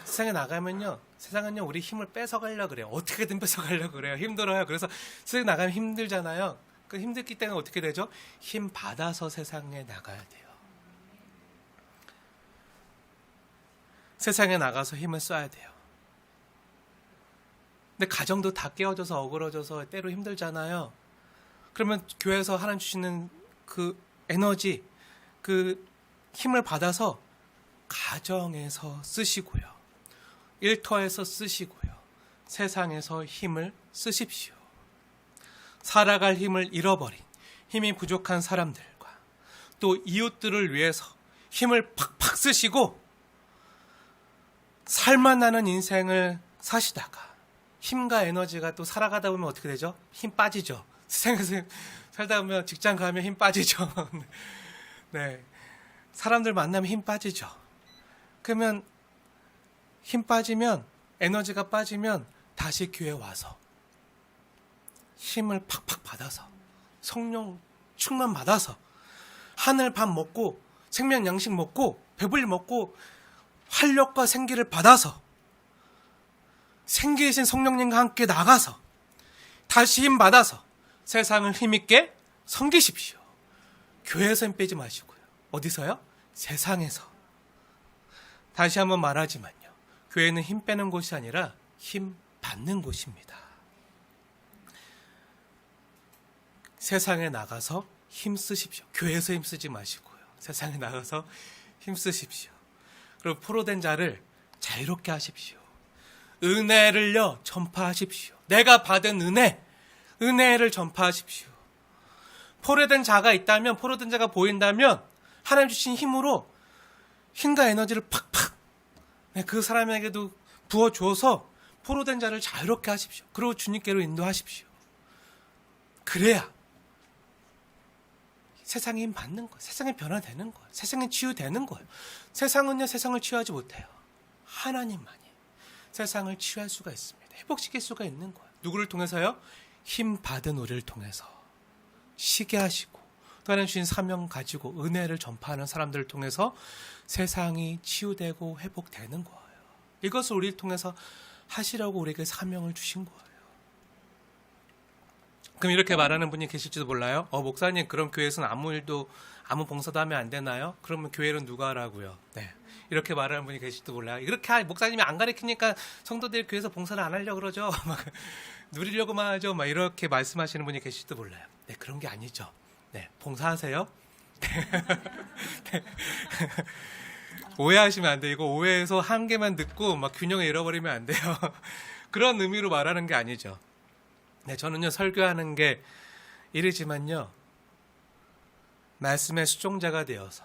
세상에 나가면요, 세상은요 우리 힘을 뺏어가려고 그래요. 어떻게든 뺏어가려고 그래요. 힘들어요. 그래서 세상에 나가면 힘들잖아요. 그 힘들기 때문에 어떻게 되죠? 힘 받아서 세상에 나가야 돼요. 세상에 나가서 힘을 써야 돼요. 근데 가정도 다 깨어져서 어그러져서 때로 힘들잖아요. 그러면 교회에서 하나님 주시는 그 에너지, 그 힘을 받아서 가정에서 쓰시고요. 일터에서 쓰시고요. 세상에서 힘을 쓰십시오. 살아갈 힘을 잃어버린 힘이 부족한 사람들과 또 이웃들을 위해서 힘을 팍팍 쓰시고 살만나는 인생을 사시다가 힘과 에너지가 또 살아가다 보면 어떻게 되죠? 힘 빠지죠. 세상에서 살다 보면 직장 가면 힘 빠지죠. 네, 사람들 만나면 힘 빠지죠. 그러면 힘 빠지면 에너지가 빠지면 다시 교회 와서 힘을 팍팍 받아서 성령 충만 받아서 하늘 밥 먹고 생명 양식 먹고 배불리 먹고 활력과 생기를 받아서 생기이신 성령님과 함께 나가서 다시 힘 받아서 세상을 힘있게 섬기십시오. 교회에서 힘 빼지 마시고요. 어디서요? 세상에서. 다시 한번 말하지만요. 교회는 힘 빼는 곳이 아니라 힘 받는 곳입니다. 세상에 나가서 힘 쓰십시오. 교회에서 힘 쓰지 마시고요. 세상에 나가서 힘 쓰십시오. 그리고 포로된 자를 자유롭게 하십시오. 은혜를요 전파하십시오. 내가 받은 은혜를 전파하십시오. 포로된 자가 있다면, 포로된 자가 보인다면 하나님 주신 힘으로 힘과 에너지를 팍팍 그 사람에게도 부어주어서 포로된 자를 자유롭게 하십시오. 그리고 주님께로 인도하십시오. 그래야 세상에 힘 받는 거예요. 세상에 변화되는 거예요. 세상에 치유되는 거예요. 세상은요 세상을 치유하지 못해요. 하나님만이 세상을 치유할 수가 있습니다. 회복시킬 수가 있는 거예요. 누구를 통해서요? 힘 받은 우리를 통해서 쉬게 하시고 또 하나님 주신 사명 가지고 은혜를 전파하는 사람들을 통해서 세상이 치유되고 회복되는 거예요. 이것을 우리를 통해서 하시라고 우리에게 사명을 주신 거예요. 그럼 이렇게 말하는 분이 계실지도 몰라요. 목사님 그럼 교회에서는 아무 일도 아무 봉사도 하면 안 되나요? 그러면 교회는 누가 하라고요? 네. 이렇게 말하는 분이 계실지도 몰라요. 이렇게 목사님이 안 가르치니까 성도들이 교회에서 봉사를 안 하려고 그러죠. 막 누리려고만 하죠. 막 이렇게 말씀하시는 분이 계실지도 몰라요. 네, 그런 게 아니죠. 네, 봉사하세요. 네. 오해하시면 안 돼요. 이거 오해해서 한 개만 듣고 막 균형을 잃어버리면 안 돼요. 그런 의미로 말하는 게 아니죠. 네, 저는요 설교하는 게 이르지만요 말씀의 수종자가 되어서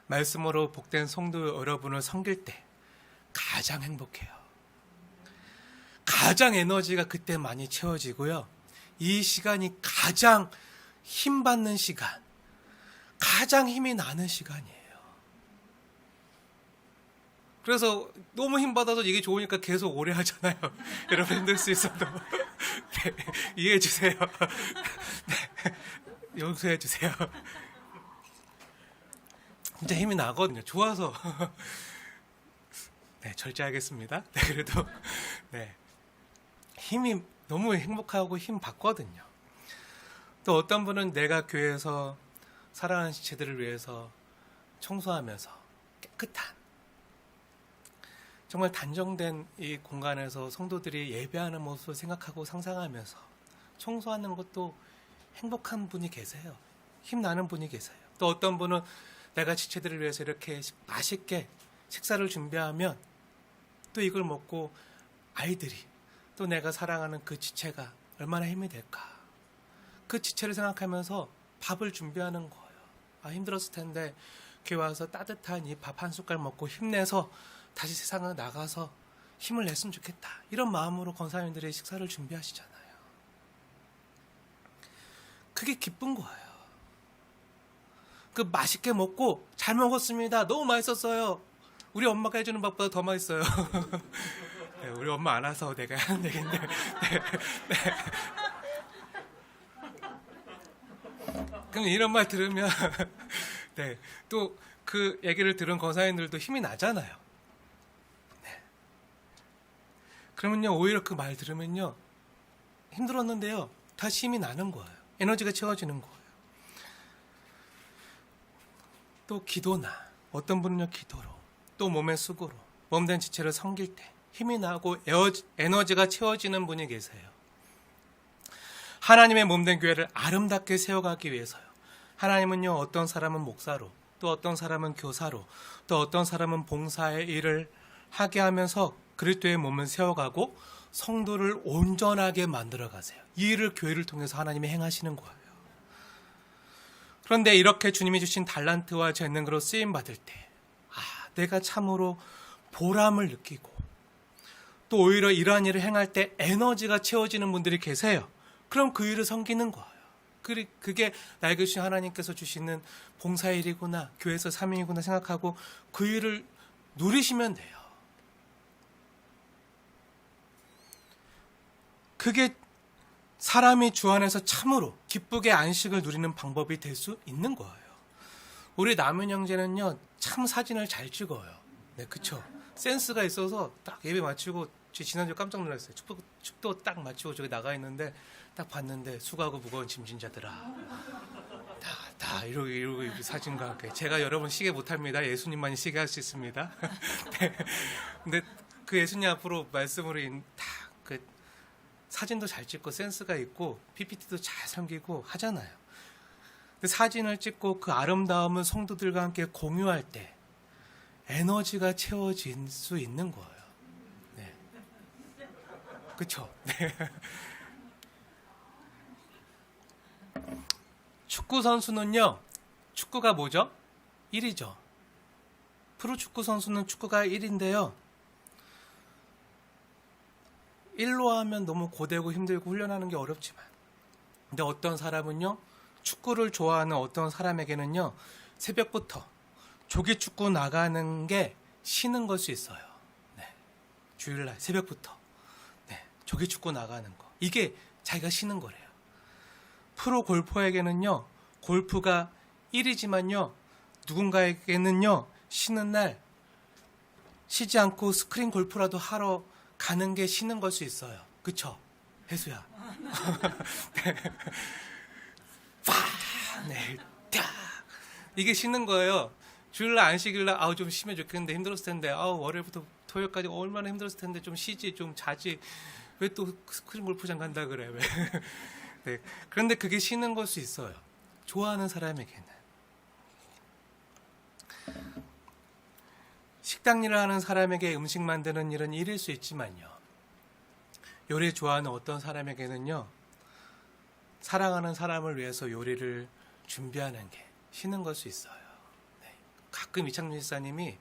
말씀으로 복된 성도 여러분을 섬길 때 가장 행복해요. 가장 에너지가 그때 많이 채워지고요. 이 시간이 가장 힘받는 시간, 가장 힘이 나는 시간이에요. 그래서 너무 힘받아서 이게 좋으니까 계속 오래 하잖아요. 여러분 힘들 수 있어도 네, 이해해 주세요. 네, 용서해 주세요. 진짜 힘이 나거든요. 좋아서. 네, 절제하겠습니다. 네, 그래도 네, 힘이 너무 행복하고 힘 받거든요. 또 어떤 분은 내가 교회에서 사랑하는 지체들을 위해서 청소하면서 깨끗한 정말 단정된 이 공간에서 성도들이 예배하는 모습을 생각하고 상상하면서 청소하는 것도 행복한 분이 계세요. 힘나는 분이 계세요. 또 어떤 분은 내가 지체들을 위해서 이렇게 맛있게 식사를 준비하면 또 이걸 먹고 아이들이 또 내가 사랑하는 그 지체가 얼마나 힘이 될까. 그 지체를 생각하면서 밥을 준비하는 거예요. 힘들었을 텐데 교회 와서 따뜻한 이 밥 한 숟갈 먹고 힘내서 다시 세상을 나가서 힘을 냈으면 좋겠다. 이런 마음으로 권사님들이 식사를 준비하시잖아요. 그게 기쁜 거예요. 그 맛있게 먹고 잘 먹었습니다. 너무 맛있었어요. 우리 엄마가 해주는 밥보다 더 맛있어요. 네, 우리 엄마 안 와서 내가 하는 얘기인데. 네. 그럼 이런 말 들으면 네, 또 그 얘기를 들은 권사님들도 힘이 나잖아요. 네. 그러면요 오히려 그 말 들으면요 힘들었는데요 다시 힘이 나는 거예요. 에너지가 채워지는 거예요. 또 기도나 어떤 분은요 기도로 또 몸의 수고로 몸된 지체를 섬길 때 힘이 나고 에너지가 채워지는 분이 계세요. 하나님의 몸된 교회를 아름답게 세워가기 위해서요. 하나님은요 어떤 사람은 목사로 또 어떤 사람은 교사로 또 어떤 사람은 봉사의 일을 하게 하면서 그리스도의 몸을 세워가고 성도를 온전하게 만들어 가세요. 이 일을 교회를 통해서 하나님이 행하시는 거예요. 그런데 이렇게 주님이 주신 달란트와 재능으로 쓰임받을 때 내가 참으로 보람을 느끼고 또 오히려 이러한 일을 행할 때 에너지가 채워지는 분들이 계세요. 그럼 그 일을 섬기는 거예요. 그게 나에게 주신 하나님께서 주시는 봉사일이구나, 교회에서 사명이구나 생각하고 그 일을 누리시면 돼요. 그게 사람이 주 안에서 참으로 기쁘게 안식을 누리는 방법이 될 수 있는 거예요. 우리 남은 형제는요, 참 사진을 잘 찍어요. 네, 그쵸. 센스가 있어서 딱 예배 마치고, 지난주에 깜짝 놀랐어요. 축도 딱 마치고 저기 나가 있는데, 딱 봤는데, 수고하고 무거운 짐진자들아. 이러고 이렇게 사진과 함께. 제가 여러분 시계 못합니다. 예수님만이 시계 할 수 있습니다. 네. 근데 그 예수님 앞으로 말씀으로 그 사진도 잘 찍고 센스가 있고 PPT도 잘 섬기고 하잖아요. 그 사진을 찍고 그 아름다움을 성도들과 함께 공유할 때 에너지가 채워질 수 있는 거예요. 네. 그렇죠? 네. 축구 선수는요, 축구가 뭐죠? 1이죠. 프로축구 선수는 축구가 1인데요. 1로 하면 너무 고되고 힘들고 훈련하는 게 어렵지만, 근데 어떤 사람은요, 축구를 좋아하는 어떤 사람에게는요, 새벽부터 조기 축구 나가는 게 쉬는 걸 수 있어요. 네. 주일날 새벽부터 네. 조기 축구 나가는 거, 이게 자기가 쉬는 거래요. 프로 골퍼에게는요, 골프가 1이지만요, 누군가에게는요, 쉬는 날 쉬지 않고 스크린 골프라도 하러 가는 게 쉬는 걸 수 있어요. 그쵸? 혜수야. 네. 네. 이게 쉬는 거예요. 주일날 안 쉬길래 좀 쉬면 좋겠는데 힘들었을 텐데 월요일부터 토요일까지 얼마나 힘들었을 텐데 좀 쉬지, 좀 자지. 왜 또 스크린 골프장 간다 그래? 왜? 네. 그런데 그게 쉬는 걸 수 있어요. 좋아하는 사람에게는. 식당 일을 하는 사람에게 음식 만드는 일은 일일 수 있지만요, 요리 좋아하는 어떤 사람에게는요, 사랑하는 사람을 위해서 요리를 준비하는 게 쉬는 걸 수 있어요. 네. 가끔 이창민 집사님이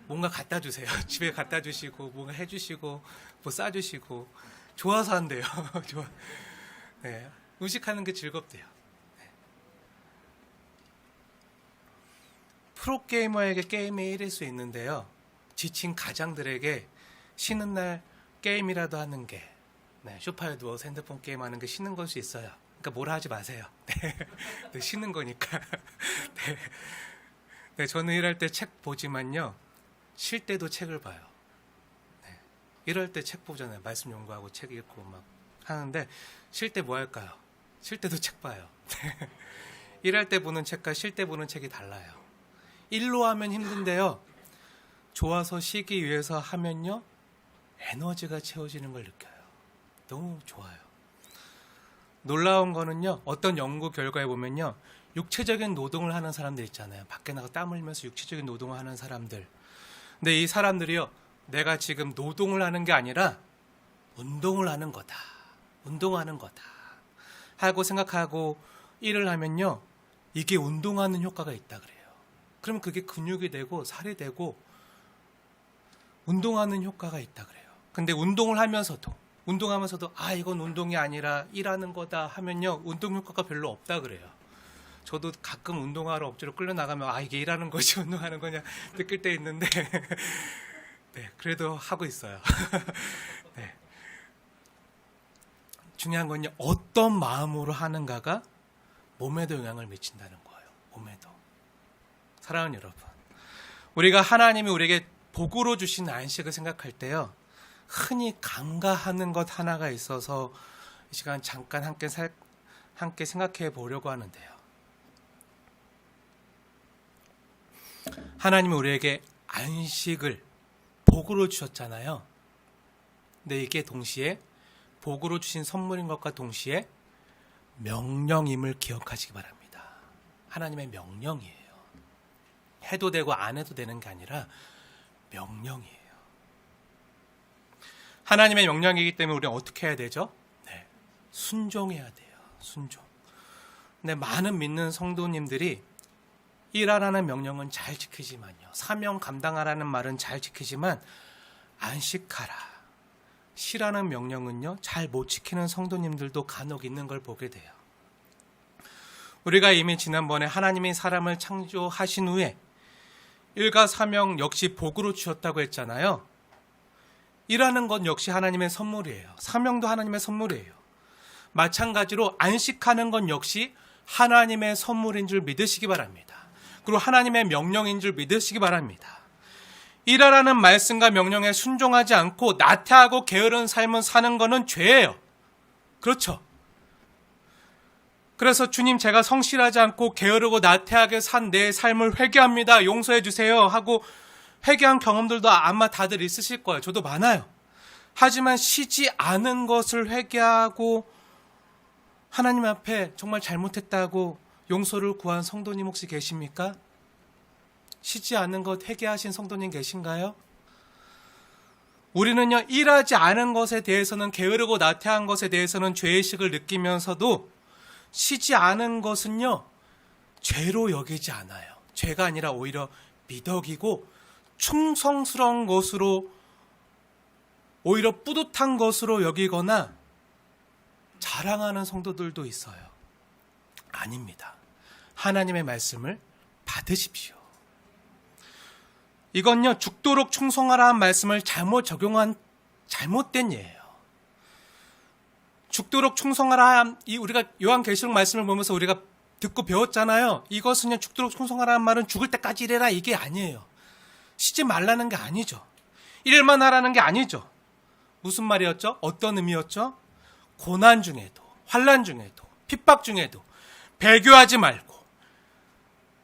뭔가 갖다 주세요. 집에 갖다 주시고 뭔가 해주시고 뭐 싸주시고 좋아서 한대요. 좋아. 네. 음식하는 게 즐겁대요. 네. 프로게이머에게 게임이 일일 수 있는데요, 지친 가장들에게 쉬는 날 게임이라도 하는 게, 네, 소파에 누워서 핸드폰 게임하는 게 쉬는 걸 수 있어요. 그러니까 뭐라 하지 마세요. 네. 네, 쉬는 거니까. 네. 네, 저는 일할 때 책 보지만요, 쉴 때도 책을 봐요. 네. 일할 때 책 보잖아요. 말씀 연구하고 책 읽고 막 하는데, 쉴 때 뭐 할까요? 쉴 때도 책 봐요. 네. 일할 때 보는 책과 쉴 때 보는 책이 달라요. 일로 하면 힘든데요, 좋아서 쉬기 위해서 하면요, 에너지가 채워지는 걸 느껴요. 너무 좋아요. 놀라운 거는요, 어떤 연구 결과에 보면요, 육체적인 노동을 하는 사람들 있잖아요. 밖에 나가 땀 흘리면서 육체적인 노동을 하는 사람들. 근데 이 사람들이요, 내가 지금 노동을 하는 게 아니라 운동을 하는 거다. 운동하는 거다. 하고 생각하고 일을 하면요, 이게 운동하는 효과가 있다 그래요. 그러면 그게 근육이 되고 살이 되고 운동하는 효과가 있다 그래요. 근데 운동하면서도 이건 운동이 아니라 일하는 거다 하면요, 운동 효과가 별로 없다 그래요. 저도 가끔 운동하러 억지로 끌려 나가면 이게 일하는 거지 운동하는 거냐 느낄 때 있는데 네, 그래도 하고 있어요. 네. 중요한 건요, 어떤 마음으로 하는가가 몸에도 영향을 미친다는 거예요. 몸에도. 사랑하는 여러분, 우리가 하나님이 우리에게 복으로 주신 안식을 생각할 때요, 흔히 간과하는 것 하나가 있어서 이 시간 잠깐 함께 생각해 보려고 하는데요. 하나님이 우리에게 안식을 복으로 주셨잖아요. 근데 이게 동시에 복으로 주신 선물인 것과 동시에 명령임을 기억하시기 바랍니다. 하나님의 명령이에요. 해도 되고 안 해도 되는 게 아니라 명령이에요. 하나님의 명령이기 때문에 우리는 어떻게 해야 되죠? 네, 순종해야 돼요. 순종. 근데 많은 믿는 성도님들이 일하라는 명령은 잘 지키지만요, 사명 감당하라는 말은 잘 지키지만 안식하라, 쉬라는 명령은요, 잘 못 지키는 성도님들도 간혹 있는 걸 보게 돼요. 우리가 이미 지난번에 하나님이 사람을 창조하신 후에 일과 사명 역시 복으로 주셨다고 했잖아요. 일하는 건 역시 하나님의 선물이에요. 사명도 하나님의 선물이에요. 마찬가지로 안식하는 건 역시 하나님의 선물인 줄 믿으시기 바랍니다. 그리고 하나님의 명령인 줄 믿으시기 바랍니다. 일하라는 말씀과 명령에 순종하지 않고 나태하고 게으른 삶을 사는 것은 죄예요. 그렇죠? 그래서 주님, 제가 성실하지 않고 게으르고 나태하게 산 내 삶을 회개합니다. 용서해 주세요 하고 회개한 경험들도 아마 다들 있으실 거예요. 저도 많아요. 하지만 쉬지 않은 것을 회개하고 하나님 앞에 정말 잘못했다고 용서를 구한 성도님 혹시 계십니까? 쉬지 않은 것 회개하신 성도님 계신가요? 우리는요, 일하지 않은 것에 대해서는, 게으르고 나태한 것에 대해서는 죄의식을 느끼면서도 쉬지 않은 것은요, 죄로 여기지 않아요. 죄가 아니라 오히려 미덕이고 충성스러운 것으로, 오히려 뿌듯한 것으로 여기거나 자랑하는 성도들도 있어요. 아닙니다. 하나님의 말씀을 받으십시오. 이건요, 죽도록 충성하라는 말씀을 잘못 적용한 잘못된 예예요. 죽도록 충성하라, 우리가 요한계시록 말씀을 보면서 우리가 듣고 배웠잖아요. 이것은요, 죽도록 충성하라는 말은 죽을 때까지 일해라, 이게 아니에요. 쉬지 말라는 게 아니죠. 일만 하라는 게 아니죠. 무슨 말이었죠? 어떤 의미였죠? 고난 중에도, 환난 중에도, 핍박 중에도 배교하지 말고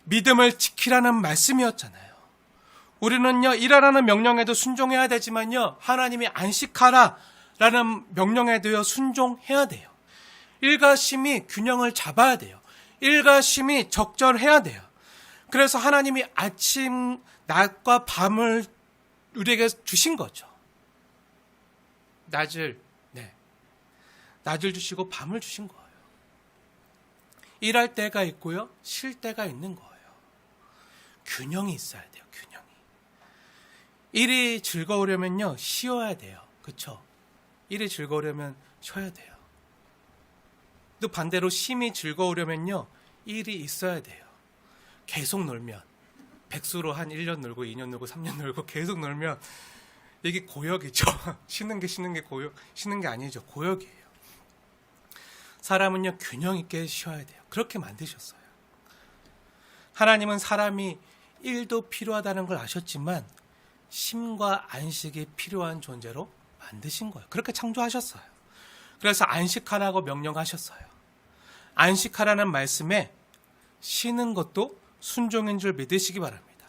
믿음을 지키라는 말씀이었잖아요. 우리는요, 일하라는 명령에도 순종해야 되지만요, 하나님이 안식하라 라는 명령에도요, 순종해야 돼요. 일과 쉼이 균형을 잡아야 돼요. 일과 쉼이 적절해야 돼요. 그래서 하나님이 아침, 낮과 밤을 우리에게 주신 거죠. 낮을 주시고 밤을 주신 거예요. 일할 때가 있고요, 쉴 때가 있는 거예요. 균형이 있어야 돼요, 균형이. 일이 즐거우려면요, 쉬어야 돼요. 그렇죠? 일이 즐거우려면 쉬어야 돼요. 또 반대로 쉼이 즐거우려면요, 일이 있어야 돼요. 계속 놀면, 백수로 한 1년 놀고 2년 놀고 3년 놀고 계속 놀면 이게 고역이죠. 쉬는 게 아니죠. 고역이에요. 사람은요, 균형 있게 쉬어야 돼요. 그렇게 만드셨어요. 하나님은 사람이 일도 필요하다는 걸 아셨지만 쉼과 안식이 필요한 존재로 만드신 거예요. 그렇게 창조하셨어요. 그래서 안식하라고 명령하셨어요. 안식하라는 말씀에 쉬는 것도 순종인 줄 믿으시기 바랍니다.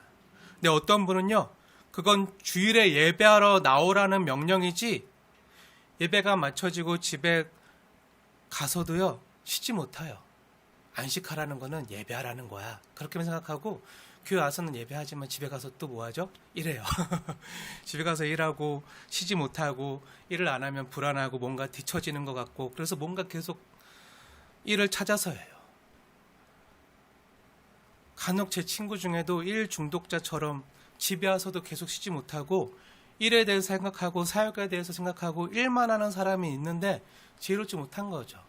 근데 어떤 분은요, 그건 주일에 예배하러 나오라는 명령이지 예배가 마쳐지고 집에 가서도요, 쉬지 못해요. 안식하라는 거는 예배하라는 거야. 그렇게 생각하고 교회 와서는 예배하지만 집에 가서 또 뭐 하죠? 일해요. 집에 가서 일하고 쉬지 못하고 일을 안 하면 불안하고 뭔가 뒤처지는 것 같고, 그래서 뭔가 계속 일을 찾아서 해요. 간혹 제 친구 중에도 일 중독자처럼 집에 와서도 계속 쉬지 못하고 일에 대해서 생각하고 사역에 대해서 생각하고 일만 하는 사람이 있는데 지혜롭지 못한 거죠.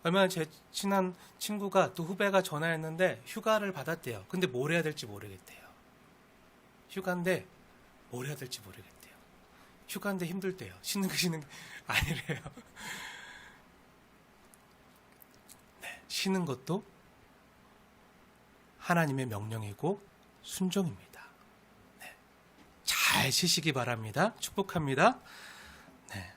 얼마나 제 친한 친구가, 또 후배가 전화했는데 휴가를 받았대요. 근데 뭘 해야 될지 모르겠대요. 휴가인데 뭘 해야 될지 모르겠대요. 휴가인데 힘들대요. 쉬는 게 아니래요. 네, 쉬는 것도 하나님의 명령이고 순종입니다. 네, 잘 쉬시기 바랍니다. 축복합니다. 네.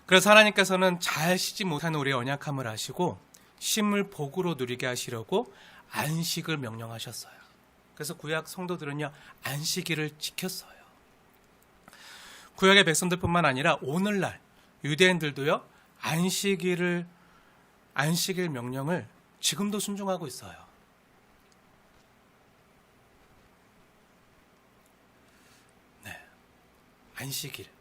그래서 하나님께서는 잘 쉬지 못하는 우리의 언약함을 아시고 쉼을 복으로 누리게 하시려고 안식을 명령하셨어요. 그래서 구약 성도들은요, 안식일을 지켰어요. 구약의 백성들뿐만 아니라 오늘날 유대인들도요, 안식일 명령을 지금도 순종하고 있어요. 네, 안식일.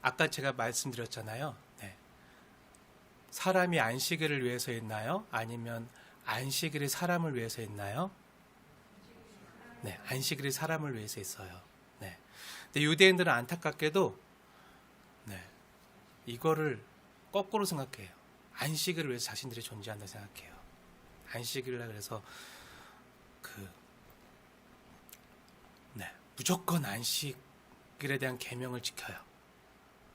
아까 제가 말씀드렸잖아요. 네. 사람이 안식일을 위해서 있나요? 아니면 안식일이 사람을 위해서 있나요? 네, 안식일이 사람을 위해서 있어요. 네. 근데 유대인들은 안타깝게도 이거를 거꾸로 생각해요. 안식일을 위해서 자신들이 존재한다 생각해요. 안식일이라 그래서 무조건 안식일에 대한 계명을 지켜요.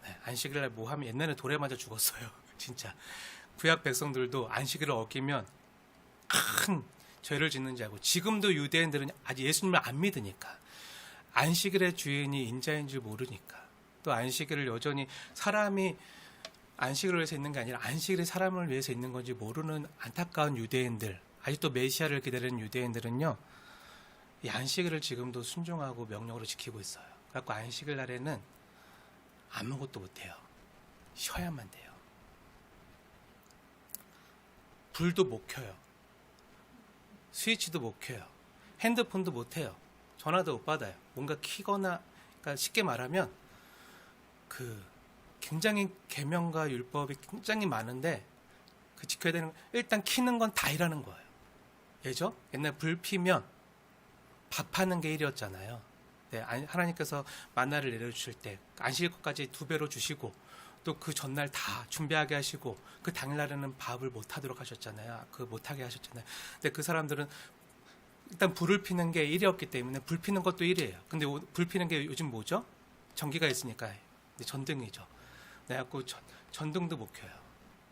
네, 안식일날 뭐 하면 옛날에 돌에 맞아 죽었어요. 진짜. 구약 백성들도 안식일을 어기면 큰 죄를 짓는 줄 알고, 지금도 유대인들은 아직 예수님을 안 믿으니까, 안식일의 주인이 인자인 줄 모르니까, 또 안식일을 여전히 사람이 안식일을 위해서 있는 게 아니라 안식일이 사람을 위해서 있는 건지 모르는 안타까운 유대인들, 아직도 메시아를 기다리는 유대인들은요, 이 안식일을 지금도 순종하고 명령으로 지키고 있어요. 그래서 안식일 날에는 아무것도 못해요. 쉬어야만 돼요. 불도 못 켜요. 스위치도 못 켜요. 핸드폰도 못 해요. 전화도 못 받아요. 뭔가 키거나, 그러니까 쉽게 말하면 굉장히 계명과 율법이 굉장히 많은데 그 지켜야 되는, 일단 키는 건 다 일하는 거예요. 예죠? 옛날 불 피면 밥하는 게 일이었잖아요. 네, 하나님께서 만나를 내려주실 때 안식일 것까지 2배로 주시고, 또 그 전날 다 준비하게 하시고, 그 당일날에는 밥을 못하도록 하셨잖아요. 못하게 하셨잖아요. 근데 그 사람들은 일단 불을 피는 게 일이었기 때문에 불 피는 것도 일이에요. 근데 불 피는 게 요즘 뭐죠? 전기가 있으니까 전등이죠. 그래갖고 전등도 못 켜요.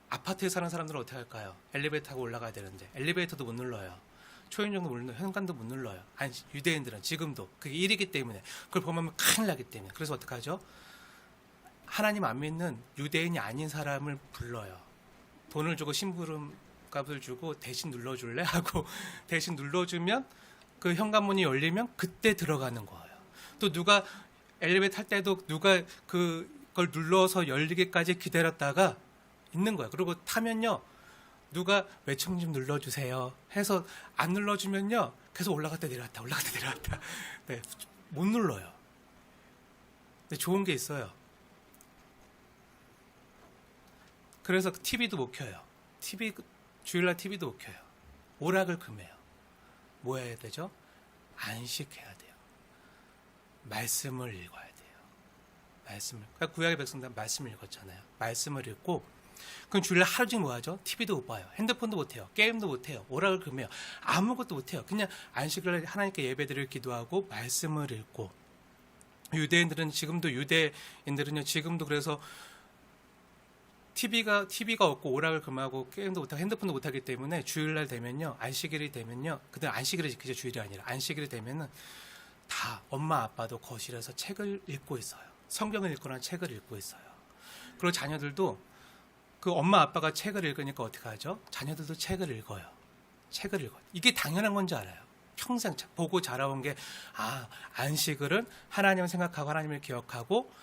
아파트에 사는 사람들은 어떻게 할까요? 엘리베이터 타고 올라가야 되는데 엘리베이터도 못 눌러요. 초인종도 못 눌러요. 현관도 못 눌러요. 유대인들은 지금도 그게 일이기 때문에, 그걸 보면 큰일 나기 때문에. 그래서 어떻게 하죠? 하나님 안 믿는 유대인이 아닌 사람을 불러요. 돈을 주고 심부름 값을 주고 대신 눌러줄래? 하고 대신 눌러주면 그 현관문이 열리면 그때 들어가는 거예요. 또 누가 엘리베이터 탈 때도 누가 그걸 눌러서 열리기까지 기다렸다가 있는 거예요. 그리고 타면요, 누가 외청 좀 눌러주세요 해서 안 눌러주면요, 계속 올라갔다 내려왔다 올라갔다 내려왔다. 네, 못 눌러요. 근데 좋은 게 있어요. 그래서 TV도 못 켜요. 주일날 TV도 못 켜요. 오락을 금해요. 뭐 해야 되죠? 안식해야 돼요. 말씀을 읽어야 돼요. 그러니까 구약의 백성들은 말씀을 읽었잖아요. 말씀을 읽고, 그럼 주일날 하루 종일 뭐 하죠? TV도 못 봐요. 핸드폰도 못 해요. 게임도 못 해요. 오락을 금해요. 아무것도 못 해요. 그냥 안식일날 하나님께 예배드릴 기도하고 말씀을 읽고. 유대인들은 지금도 그래서 TV가 없고 오락을 금하고 게임도 못하고 핸드폰도 못하기 때문에 주일날 되면요, 안식일이 되면요, 근데 안식일을 지키죠. 주일이 아니라 안식일이 되면은 다 엄마 아빠도 거실에서 책을 읽고 있어요. 성경을 읽거나 책을 읽고 있어요. 그리고 자녀들도 그 엄마 아빠가 책을 읽으니까 어떻게 하죠? 자녀들도 책을 읽어요. 이게 당연한 건지 알아요. 평생 보고 자라온 게, 안식일은 하나님을 생각하고 하나님을 기억하고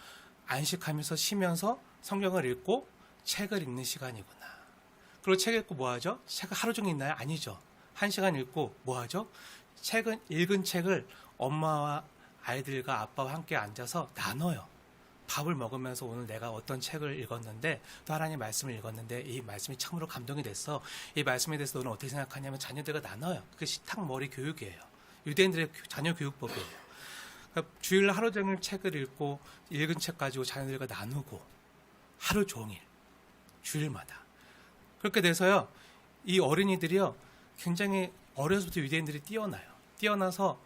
안식하면서 쉬면서 성경을 읽고 책을 읽는 시간이구나. 그리고 책 읽고 뭐 하죠? 책 하루 종일 있나요? 아니죠. 1시간 읽고 뭐 하죠? 읽은 책을 엄마와 아이들과 아빠와 함께 앉아서 나눠요. 밥을 먹으면서 오늘 내가 어떤 책을 읽었는데, 또 하나님 말씀을 읽었는데 이 말씀이 참으로 감동이 됐어. 이 말씀에 대해서 너는 어떻게 생각하냐면 자녀들과 나눠요. 그게 식탁머리 교육이에요. 유대인들의 자녀 교육법이에요. 그러니까 주일 하루 종일 책을 읽고 읽은 책 가지고 자녀들과 나누고 하루 종일 주일마다 그렇게 돼서요, 이 어린이들이요 굉장히 어려서부터 유대인들이 뛰어나서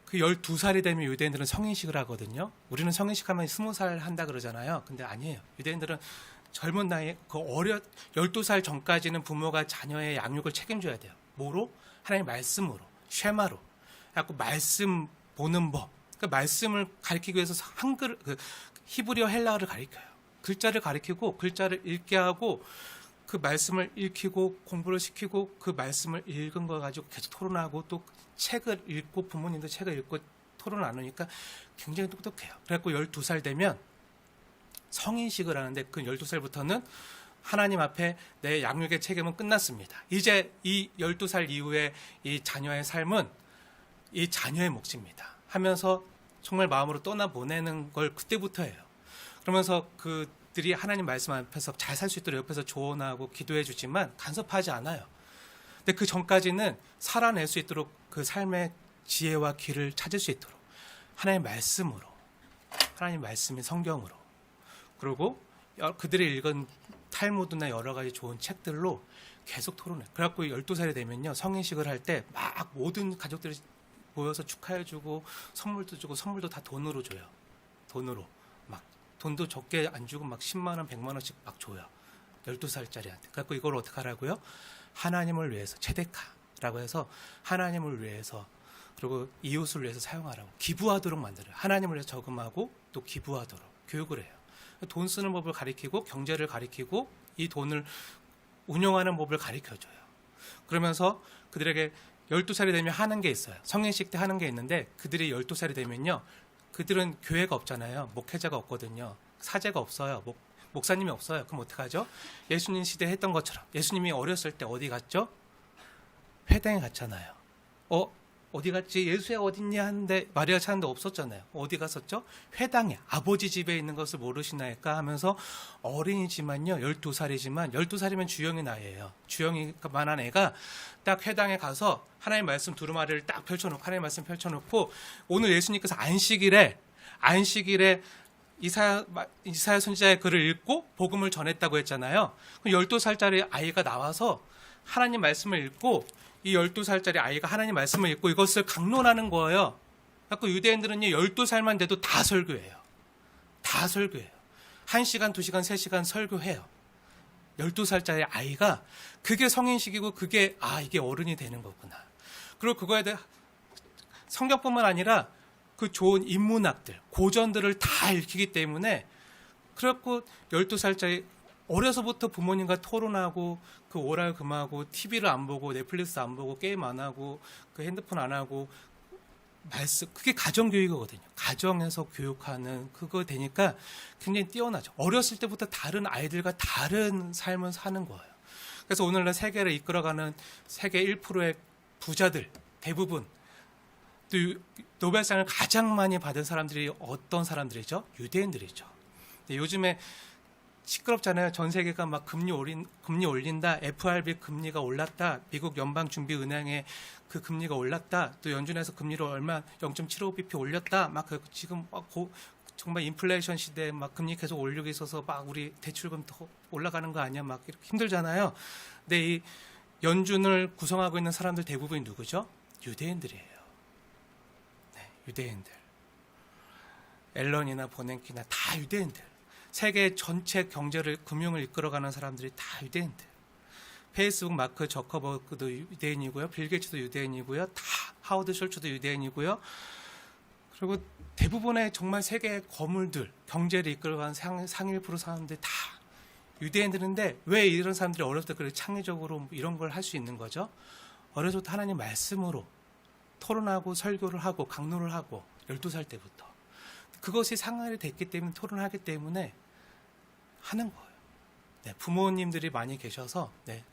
그 12살이 되면 유대인들은 성인식을 하거든요. 우리는 성인식 하면 20살 한다 그러잖아요. 근데 아니에요. 유대인들은 젊은 나이에 12살 전까지는 부모가 자녀의 양육을 책임져야 돼요. 뭐로? 하나님의 말씀으로, 쉐마로. 그래갖고 말씀 보는 법. 그러니까 말씀을 가르치기 위해서 히브리어 헬라어를 가르쳐요. 글자를 가르치고 글자를 읽게 하고 그 말씀을 읽히고 공부를 시키고 그 말씀을 읽은 거 가지고 계속 토론하고, 또 책을 읽고 부모님도 책을 읽고 토론을 나누니까 굉장히 똑똑해요. 그래갖고 12살 되면 성인식을 하는데, 그 12살부터는 하나님 앞에 내 양육의 책임은 끝났습니다. 이제 이 12살 이후에 이 자녀의 삶은 이 자녀의 몫입니다 하면서 정말 마음으로 떠나보내는 걸 그때부터 해요. 그러면서 그들이 하나님 말씀 앞에서 잘 살 수 있도록 옆에서 조언하고 기도해 주지만 간섭하지 않아요. 근데 그 전까지는 살아낼 수 있도록 그 삶의 지혜와 길을 찾을 수 있도록 하나님의 말씀으로, 하나님 말씀인 성경으로, 그리고 그들이 읽은 탈무드나 여러 가지 좋은 책들로 계속 토론해요. 그래갖고 12살이 되면요, 성인식을 할 때 막 모든 가족들이 모여서 축하해주고 선물도 주고, 선물도 다 돈으로 줘요. 돈으로 막 돈도 적게 안 주고 막 10만 원, 100만 원씩 막 줘요. 12살짜리한테. 그래서 이걸 어떻게 하라고요? 하나님을 위해서, 체데카라고 해서 하나님을 위해서, 그리고 이웃을 위해서 사용하라고, 기부하도록 만들어요. 하나님을 위해서 저금하고 또 기부하도록 교육을 해요. 돈 쓰는 법을 가리키고 경제를 가리키고 이 돈을 운영하는 법을 가르쳐줘요. 그러면서 그들에게 12살이 되면 하는 게 있어요. 성인식 때 하는 게 있는데, 그들이 12살이 되면요, 그들은 교회가 없잖아요. 목회자가 없거든요. 사제가 없어요. 목사님이 없어요. 그럼 어떡하죠? 예수님 시대에 했던 것처럼, 예수님이 어렸을 때 어디 갔죠? 회당에 갔잖아요. 어디 갔지? 예수야 어딨냐 하는데 마리아 찾는데 없었잖아요. 어디 갔었죠? 회당에, 아버지 집에 있는 것을 모르시나이까 하면서, 어린이지만요, 12살이지만 12살이면 주영이 나이예요. 주영이만한 애가 딱 회당에 가서 하나님 말씀 두루마리를 딱 펼쳐놓고, 하나님 말씀 펼쳐놓고, 오늘 예수님께서 안식일에 이사야 선지자의 글을 읽고 복음을 전했다고 했잖아요. 12살짜리 아이가 나와서 하나님 말씀을 읽고, 이 12살짜리 아이가 하나님 말씀을 읽고 이것을 강론하는 거예요. 그래서 유대인들은요, 12살만 돼도 다 설교해요. 다 설교해요. 1시간, 2시간, 3시간 설교해요. 12살짜리 아이가 그게 성인식이고, 그게 이게 어른이 되는 거구나. 그리고 그거에 대해 성경뿐만 아니라 그 좋은 인문학들, 고전들을 다 읽히기 때문에, 그래갖고 12살짜리 어려서부터 부모님과 토론하고, 그 오랄 금하고, TV를 안 보고, 넷플릭스 안 보고, 게임 안 하고, 그 핸드폰 안 하고, 그게 가정교육이거든요. 가정에서 교육하는 그거 되니까 굉장히 뛰어나죠. 어렸을 때부터 다른 아이들과 다른 삶을 사는 거예요. 그래서 오늘날 세계를 이끌어가는 세계 1%의 부자들 대부분, 또 노벨상을 가장 많이 받은 사람들이 어떤 사람들이죠? 유대인들이죠. 요즘에 시끄럽잖아요. 전 세계가 막 금리 올린다, FRB 금리가 올랐다, 미국 연방준비은행의 그 금리가 올랐다, 또 연준에서 금리를 0.75bp 올렸다, 막 지금 정말 인플레이션 시대에 막 금리 계속 올리고 있어서 막 우리 대출금 더 올라가는 거 아니야? 막 이렇게 힘들잖아요. 근데 이 연준을 구성하고 있는 사람들 대부분이 누구죠? 유대인들이에요. 네, 유대인들. 앨런이나 버냉키나 다 유대인들. 세계 전체 경제를, 금융을 이끌어가는 사람들이 다 유대인들. 페이스북 마크 저커버그도 유대인이고요. 빌 게이츠도 유대인이고요. 다 하워드 숄츠도 유대인이고요. 그리고 대부분의 정말 세계의 거물들, 경제를 이끌어가는 상위 1% 사람들 다 유대인들인데, 왜 이런 사람들이 어렸을 때 그렇게 창의적으로 이런 걸 할 수 있는 거죠? 어렸을 때 하나님 말씀으로 토론하고 설교를 하고 강론을 하고, 12살 때부터. 그것이 상활이 됐기 때문에, 토론하기 때문에 하는 거예요. 네, 부모님들이 많이 계셔서, 네,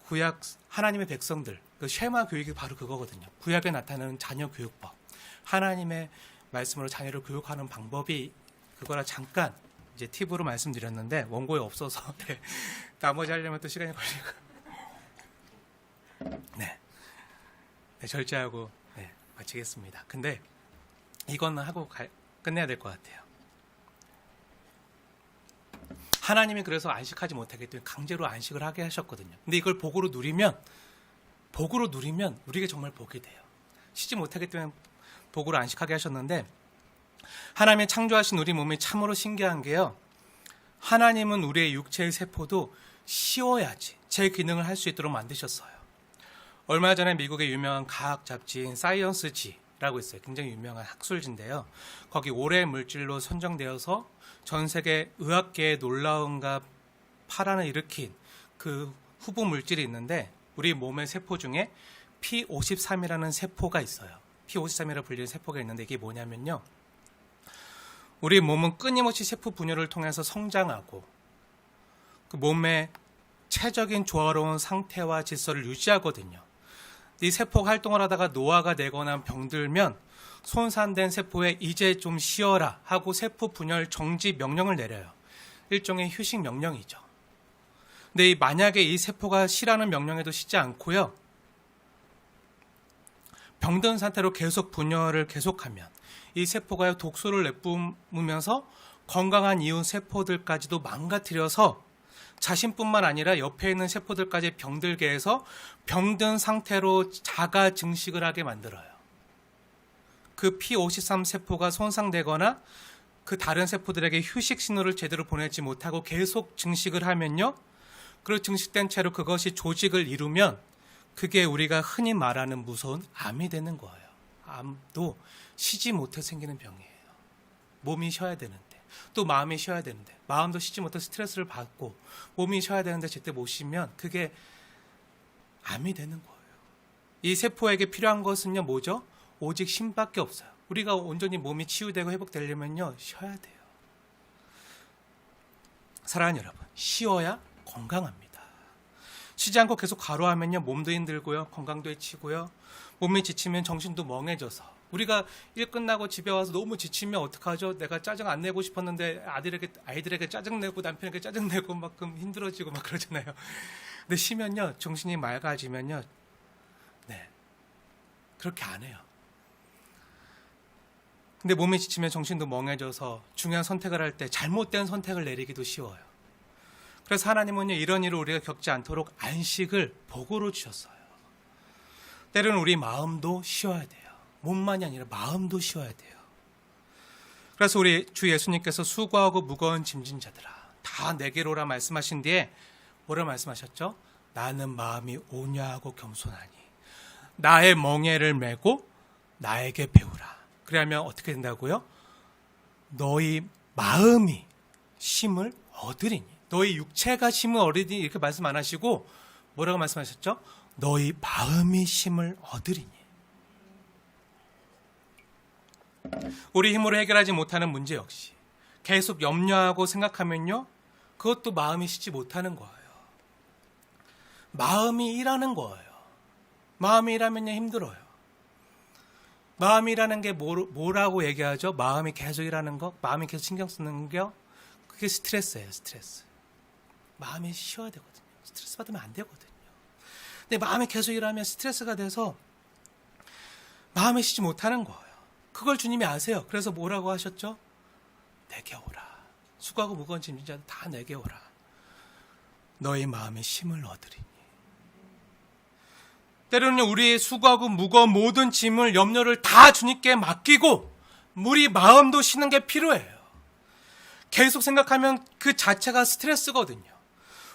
구약 하나님의 백성들, 그 쉐마 교육이 바로 그거거든요. 구약에 나타나는 자녀 교육법, 하나님의 말씀으로 자녀를 교육하는 방법이 그거라 잠깐 이제 팁으로 말씀드렸는데, 원고에 없어서 네, 나머지 하려면 또 시간이 걸리고, 네, 절제하고 마치겠습니다. 근데 이거는 하고 끝내야 될 것 같아요. 하나님이 그래서 안식하지 못하기 때문에 강제로 안식을 하게 하셨거든요. 근데 이걸 복으로 누리면 우리에게 정말 복이 돼요. 쉬지 못하기 때문에 복으로 안식하게 하셨는데, 하나님이 창조하신 우리 몸이 참으로 신기한 게요, 하나님은 우리의 육체의 세포도 쉬어야지 제 기능을 할 수 있도록 만드셨어요. 얼마 전에 미국의 유명한 과학 잡지인 사이언스지라고 있어요. 굉장히 유명한 학술지인데요. 거기 올해의 물질로 선정되어서 전 세계 의학계의 놀라움과 파란을 일으킨 그 후보 물질이 있는데, 우리 몸의 세포 중에 P53이라는 세포가 있어요. P53이라고 불리는 세포가 있는데, 이게 뭐냐면요, 우리 몸은 끊임없이 세포 분열을 통해서 성장하고 그 몸의 체적인 조화로운 상태와 질서를 유지하거든요. 이 세포가 활동을 하다가 노화가 되거나 병들면 손상된 세포에 이제 좀 쉬어라 하고 세포 분열 정지 명령을 내려요. 일종의 휴식 명령이죠. 근데 만약에 이 세포가 쉬라는 명령에도 쉬지 않고요, 병든 상태로 계속 분열을 계속하면 이 세포가 독소를 내뿜으면서 건강한 이웃 세포들까지도 망가뜨려서 자신뿐만 아니라 옆에 있는 세포들까지 병들게 해서 병든 상태로 자가 증식을 하게 만들어요. 그 P53 세포가 손상되거나 그 다른 세포들에게 휴식 신호를 제대로 보내지 못하고 계속 증식을 하면요. 그리고 증식된 채로 그것이 조직을 이루면 그게 우리가 흔히 말하는 무서운 암이 되는 거예요. 암도 쉬지 못해 생기는 병이에요. 몸이 쉬어야 되는데, 또 마음이 쉬어야 되는데, 마음도 쉬지 못해 스트레스를 받고 몸이 쉬어야 되는데 제때 못 쉬면 그게 암이 되는 거예요. 이 세포에게 필요한 것은요, 뭐죠? 오직 쉼밖에 없어요. 우리가 온전히 몸이 치유되고 회복되려면요, 쉬어야 돼요. 사랑하는 여러분, 쉬어야 건강합니다. 쉬지 않고 계속 과로하면요, 몸도 힘들고요, 건강도 해치고요, 몸이 지치면 정신도 멍해져서, 우리가 일 끝나고 집에 와서 너무 지치면 어떡하죠? 내가 짜증 안 내고 싶었는데 아이들에게 짜증 내고 남편에게 짜증 내고 막 힘들어지고 막 그러잖아요. 근데 쉬면요, 정신이 맑아지면요, 네, 그렇게 안 해요. 근데 몸이 지치면 정신도 멍해져서 중요한 선택을 할 때 잘못된 선택을 내리기도 쉬워요. 그래서 하나님은요, 이런 일을 우리가 겪지 않도록 안식을 복으로 주셨어요. 때로는 우리 마음도 쉬어야 돼요. 몸만이 아니라 마음도 쉬어야 돼요. 그래서 우리 주 예수님께서 수고하고 무거운 짐진 자들아 다 내게로 오라 말씀하신 뒤에 뭐라 말씀하셨죠? 나는 마음이 온유하고 겸손하니 나의 멍에를 메고 나에게 배우라. 그러면 어떻게 된다고요? 너희 마음이 쉼을 얻으리니, 너희 육체가 쉼을 얻으리니, 이렇게 말씀 안 하시고 뭐라고 말씀하셨죠? 너희 마음이 쉼을 얻으리니. 우리 힘으로 해결하지 못하는 문제 역시 계속 염려하고 생각하면요, 그것도 마음이 쉬지 못하는 거예요. 마음이 일하는 거예요. 마음이 일하면요, 힘들어요. 마음이 일하는 게 뭐라고 얘기하죠? 마음이 계속 일하는 거, 마음이 계속 신경 쓰는 게, 그게 스트레스예요, 스트레스. 마음이 쉬어야 되거든요. 스트레스 받으면 안 되거든요. 근데 마음이 계속 일하면 스트레스가 돼서 마음이 쉬지 못하는 거예요. 그걸 주님이 아세요. 그래서 뭐라고 하셨죠? 내게 오라. 수고하고 무거운 짐진 자들 다 내게 오라. 너희 마음에 쉼을 얻으리니. 때로는 우리의 수고하고 무거운 모든 짐을, 염려를 다 주님께 맡기고 우리 마음도 쉬는 게 필요해요. 계속 생각하면 그 자체가 스트레스거든요.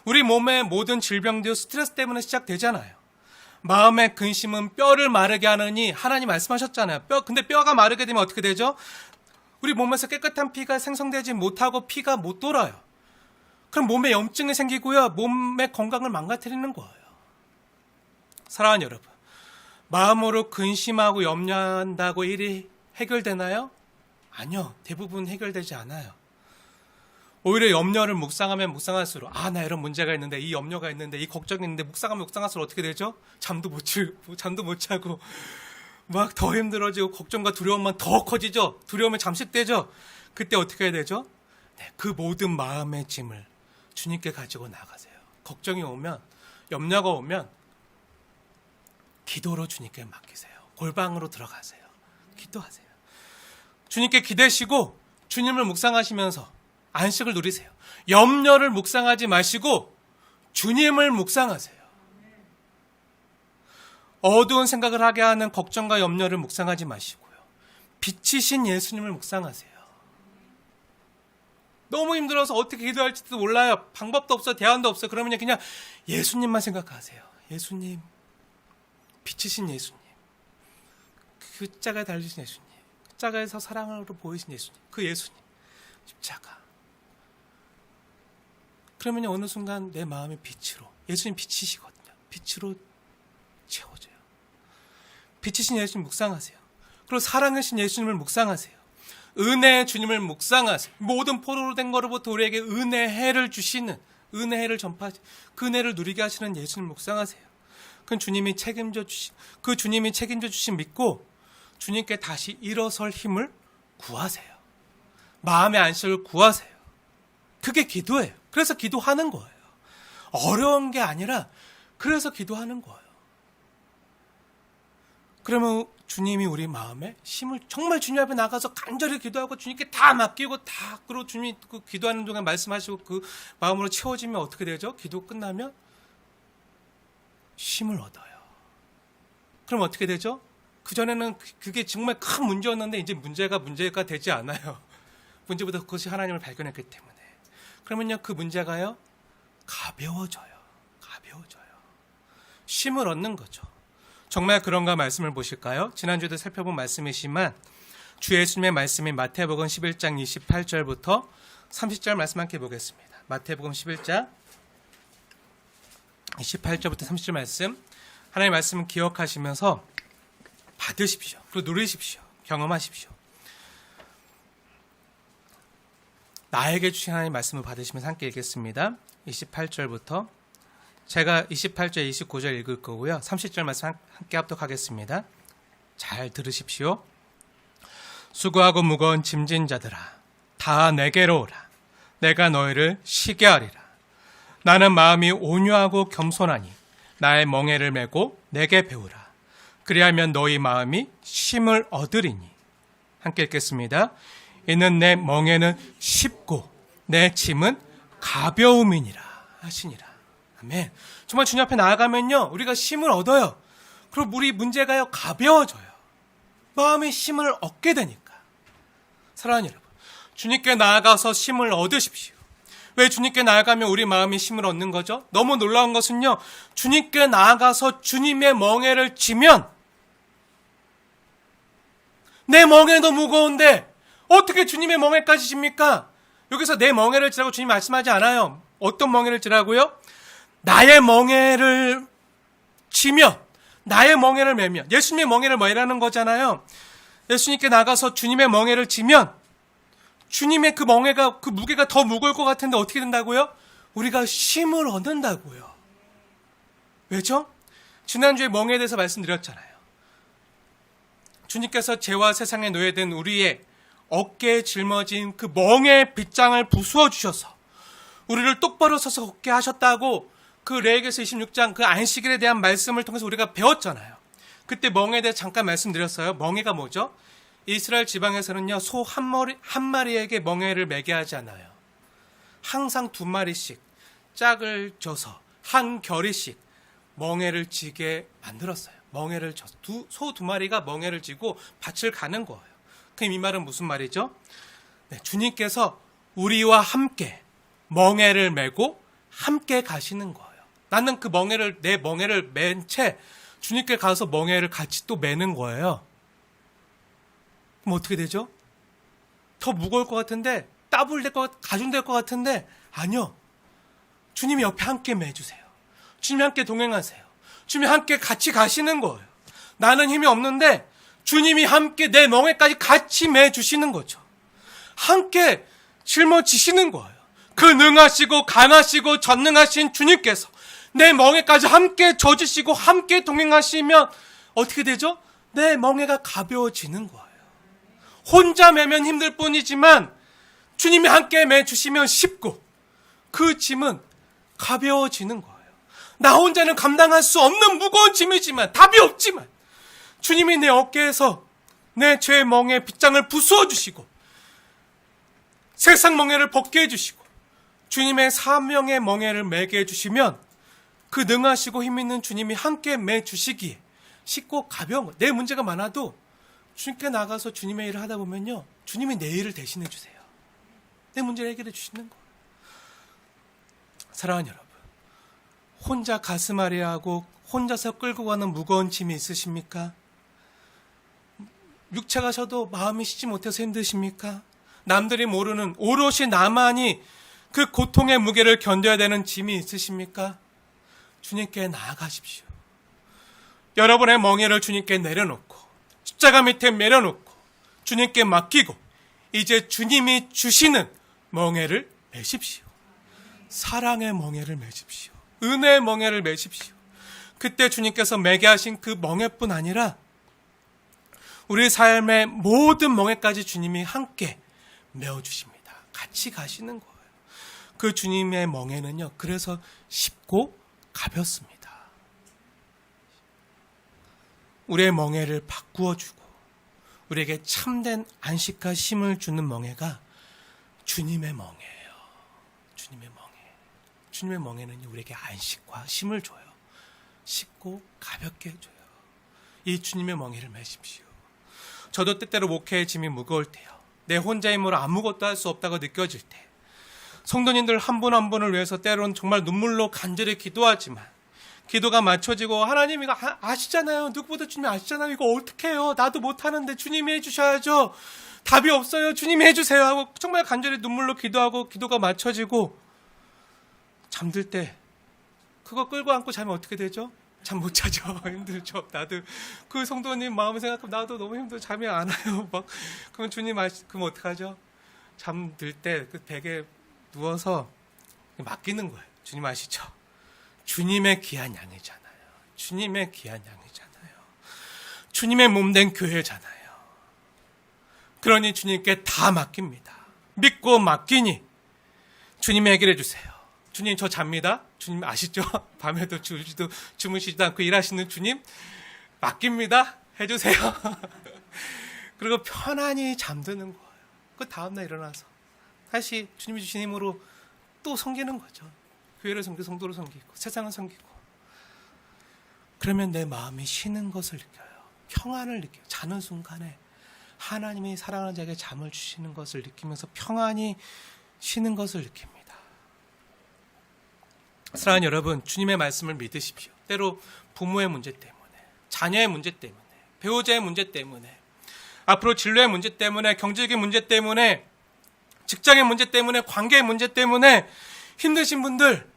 우리 몸의 모든 질병도 스트레스 때문에 시작되잖아요. 마음의 근심은 뼈를 마르게 하느니 하나님 말씀하셨잖아요. 근데 뼈가 마르게 되면 어떻게 되죠? 우리 몸에서 깨끗한 피가 생성되지 못하고 피가 못 돌아요. 그럼 몸에 염증이 생기고요, 몸의 건강을 망가뜨리는 거예요. 사랑하는 여러분, 마음으로 근심하고 염려한다고 일이 해결되나요? 아니요, 대부분 해결되지 않아요. 오히려 염려를 묵상하면 묵상할수록, 나 이런 문제가 있는데, 이 염려가 있는데, 이 걱정이 있는데, 묵상하면 묵상할수록 어떻게 되죠? 잠도 못 자고 막 더 힘들어지고 걱정과 두려움만 더 커지죠. 두려움에 잠식되죠. 그때 어떻게 해야 되죠? 네, 그 모든 마음의 짐을 주님께 가지고 나가세요. 걱정이 오면, 염려가 오면 기도로 주님께 맡기세요. 골방으로 들어가세요. 기도하세요. 주님께 기대시고 주님을 묵상하시면서 안식을 누리세요. 염려를 묵상하지 마시고 주님을 묵상하세요. 어두운 생각을 하게 하는 걱정과 염려를 묵상하지 마시고요. 빛이신 예수님을 묵상하세요. 너무 힘들어서 어떻게 기도할지도 몰라요. 방법도 없어요. 대안도 없어요. 그러면 그냥 예수님만 생각하세요. 예수님, 빛이신 예수님, 그 십자가에 달리신 예수님, 십자가에서 사랑으로 보이신 예수님, 그 예수님, 십자가. 그러면 어느 순간 내 마음이 빛으로, 예수님 빛이시거든요. 빛으로 채워져요. 빛이신 예수님 묵상하세요. 그리고 사랑하신 예수님을 묵상하세요. 은혜의 주님을 묵상하세요. 모든 포로로 된 거로부터 우리에게 은혜의 해를 주시는, 은혜의 해를 전파하시는, 그 은혜를 누리게 하시는 예수님을 묵상하세요. 그 주님이 책임져 주신 믿고 주님께 다시 일어설 힘을 구하세요. 마음의 안식을 구하세요. 그게 기도예요. 그래서 기도하는 거예요. 어려운 게 아니라 그래서 기도하는 거예요. 그러면 주님이 우리 마음에 힘을, 정말 주님 앞에 나가서 간절히 기도하고 주님께 다 맡기고 다, 그리고 주님이 그 기도하는 동안 말씀하시고 그 마음으로 채워지면 어떻게 되죠? 기도 끝나면 힘을 얻어요. 그럼 어떻게 되죠? 그전에는 그게 정말 큰 문제였는데 이제 문제가 되지 않아요. 문제보다 그것이 하나님을 발견했기 때문에. 그러면요, 그 문제가요, 가벼워져요. 가벼워져요. 쉼을 얻는 거죠. 정말 그런가 말씀을 보실까요? 지난주에도 살펴본 말씀이지만 주 예수님의 말씀인 마태복음 11장 28절부터 30절 말씀 함께 보겠습니다. 마태복음 11장 28절부터 30절 말씀, 하나님의 말씀을 기억하시면서 받으십시오. 그리고 누리십시오. 경험하십시오. 나에게 주신 하나님의 말씀을 받으시면서 함께 읽겠습니다. 28절부터 제가 28절, 29절 읽을 거고요. 30절 말씀 함께 합독하겠습니다. 잘 들으십시오. 수고하고 무거운 짐진 자들아, 다 내게로 오라. 내가 너희를 쉬게 하리라. 나는 마음이 온유하고 겸손하니 나의 멍에를 메고 내게 배우라. 그리하면 너희 마음이 쉼을 얻으리니. 함께 읽겠습니다. 이는 내 멍에는 쉽고 내 짐은 가벼움이니라 하시니라. 아멘. 정말 주님 앞에 나아가면요, 우리가 쉼을 얻어요. 그리고 우리 문제가요, 가벼워져요. 마음의 쉼을 얻게 되니까. 사랑하는 여러분, 주님께 나아가서 쉼을 얻으십시오. 왜 주님께 나아가면 우리 마음이 쉼을 얻는 거죠? 너무 놀라운 것은요, 주님께 나아가서 주님의 멍에를 지면 내 멍에도 무거운데 어떻게 주님의 멍에까지 집니까? 여기서 내 멍에를 지라고 주님 말씀하지 않아요. 어떤 멍에를 지라고요? 나의 멍에를 지면, 나의 멍에를 메면, 예수님의 멍에를 메라는 거잖아요. 예수님께 나가서 주님의 멍에를 지면 주님의 그 멍에가, 그 무게가 더 무거울 것 같은데 어떻게 된다고요? 우리가 쉼을 얻는다고요. 왜죠? 지난주에 멍에에 대해서 말씀드렸잖아요. 주님께서 죄와 세상에 노예된 우리의 어깨에 짊어진 그 멍에의 빗장을 부수어 주셔서 우리를 똑바로 서서 걷게 하셨다고 그 레위기서 26장 그 안식일에 대한 말씀을 통해서 우리가 배웠잖아요. 그때 멍에에 대해 잠깐 말씀드렸어요. 멍에가 뭐죠? 이스라엘 지방에서는요, 소 한 마리에게 멍에를 매게 하지 않아요. 항상 2마리씩 짝을 져서 한 결의씩 멍에를 지게 만들었어요. 멍에를 져서 소 2마리가 멍에를 지고 밭을 가는 거예요. 그럼 이 말은 무슨 말이죠? 네, 주님께서 우리와 함께 멍에를 메고 함께 가시는 거예요. 나는 그 멍에를, 내 멍에를 맨 채 주님께 가서 멍에를 같이 또 매는 거예요. 그럼 어떻게 되죠? 더 무거울 것 같은데, 따블될 것 같, 가중될 것 같은데, 아니요. 주님이 옆에 함께 매주세요. 주님이 함께 동행하세요. 주님이 함께 같이 가시는 거예요. 나는 힘이 없는데 주님이 함께 내 멍에까지 같이 매주시는 거죠. 함께 짊어지시는 거예요. 그 능하시고 강하시고 전능하신 주님께서 내 멍에까지 함께 져주시고 함께 동행하시면 어떻게 되죠? 내 멍에가 가벼워지는 거예요. 혼자 매면 힘들 뿐이지만 주님이 함께 매주시면 쉽고 그 짐은 가벼워지는 거예요. 나 혼자는 감당할 수 없는 무거운 짐이지만, 답이 없지만 주님이 내 어깨에서 내 죄의 멍에 빗장을 부수어 주시고 세상 멍에를 벗게 해주시고 주님의 사명의 멍에를 매게 해주시면 그 능하시고 힘있는 주님이 함께 매주시기에 쉽고 가벼운 거. 내 문제가 많아도 주님께 나가서 주님의 일을 하다 보면요, 주님이 내 일을 대신해 주세요. 내 문제를 해결해 주시는 거예요. 사랑하는 여러분, 혼자 가슴앓이하고 혼자서 끌고 가는 무거운 짐이 있으십니까? 육체가 셔도 마음이 쉬지 못해서 힘드십니까? 남들이 모르는 오롯이 나만이 그 고통의 무게를 견뎌야 되는 짐이 있으십니까? 주님께 나아가십시오. 여러분의 멍에를 주님께 내려놓고 십자가 밑에 내려놓고 주님께 맡기고 이제 주님이 주시는 멍에를 매십시오. 사랑의 멍에를 매십시오. 은혜의 멍에를 매십시오. 그때 주님께서 매게 하신 그 멍에뿐 아니라 우리 삶의 모든 멍에까지 주님이 함께 메어주십니다. 같이 가시는 거예요. 그 주님의 멍에는요, 그래서 쉽고 가볍습니다. 우리의 멍에를 바꾸어주고 우리에게 참된 안식과 쉼을 주는 멍에가 주님의 멍에예요. 주님의 멍에. 주님의 멍에는 우리에게 안식과 쉼을 줘요. 쉽고 가볍게 해줘요. 이 주님의 멍에를 매십시오. 저도 때때로 목회의 짐이 무거울 때요. 내 혼자 힘으로 아무것도 할 수 없다고 느껴질 때, 성도님들 한 분 한 분을 위해서 때로는 정말 눈물로 간절히 기도하지만 기도가 맞춰지고 하나님 이거 아시잖아요. 누구보다 주님이 아시잖아요. 이거 어떻게 해요? 나도 못하는데 주님이 해주셔야죠. 답이 없어요. 주님이 해주세요 하고 정말 간절히 눈물로 기도하고 기도가 맞춰지고 잠들 때 그거 끌고 안고 자면 어떻게 되죠? 잠 못 자죠. 힘들죠. 나도 그 성도님 마음 생각하면 나도 너무 힘들어. 잠이 안 와요. 막 그럼 그럼 어떡하죠? 잠들 때 그 베개에 누워서 맡기는 거예요. 주님 아시죠? 주님의 귀한 양이잖아요. 주님의 귀한 양이잖아요. 주님의 몸된 교회잖아요. 그러니 주님께 다 맡깁니다. 믿고 맡기니 주님 해결해 주세요. 주님 저 잡니다. 주님 아시죠? 밤에도 주무시지도 않고 일하시는 주님 맡깁니다. 해주세요. 그리고 편안히 잠드는 거예요. 그 다음날 일어나서 다시 주님이 주신 힘으로 또 섬기는 거죠. 교회를 섬기고 성도를 섬기고 세상을 섬기고. 그러면 내 마음이 쉬는 것을 느껴요. 평안을 느껴요. 자는 순간에 하나님이 사랑하는 자에게 잠을 주시는 것을 느끼면서 평안히 쉬는 것을 느낍니다. 사랑하는 여러분, 주님의 말씀을 믿으십시오. 때로 부모의 문제 때문에, 자녀의 문제 때문에, 배우자의 문제 때문에, 앞으로 진로의 문제 때문에, 경제적인 문제 때문에, 직장의 문제 때문에, 관계의 문제 때문에 힘드신 분들,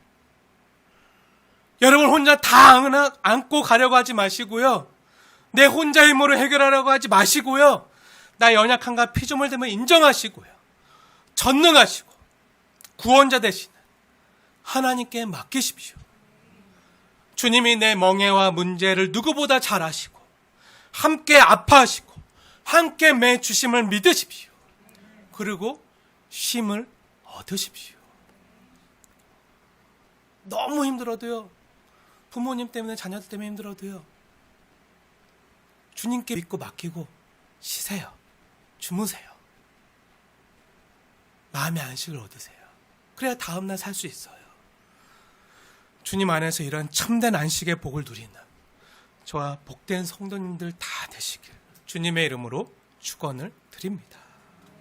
여러분 혼자 다 안고 가려고 하지 마시고요. 내 혼자 힘으로 해결하려고 하지 마시고요. 나 연약한가 피조물 되면 인정하시고요. 전능하시고 구원자 되시는 하나님께 맡기십시오. 주님이 내 멍에와 문제를 누구보다 잘 아시고 함께 아파하시고 함께 매주심을 믿으십시오. 그리고 쉼을 얻으십시오. 너무 힘들어도요. 부모님 때문에 자녀들 때문에 힘들어도요. 주님께 믿고 맡기고 쉬세요. 주무세요. 마음의 안식을 얻으세요. 그래야 다음날 살 수 있어요. 주님 안에서 이런 참된 안식의 복을 누리는 저와 복된 성도님들 다 되시길 주님의 이름으로 축원을 드립니다.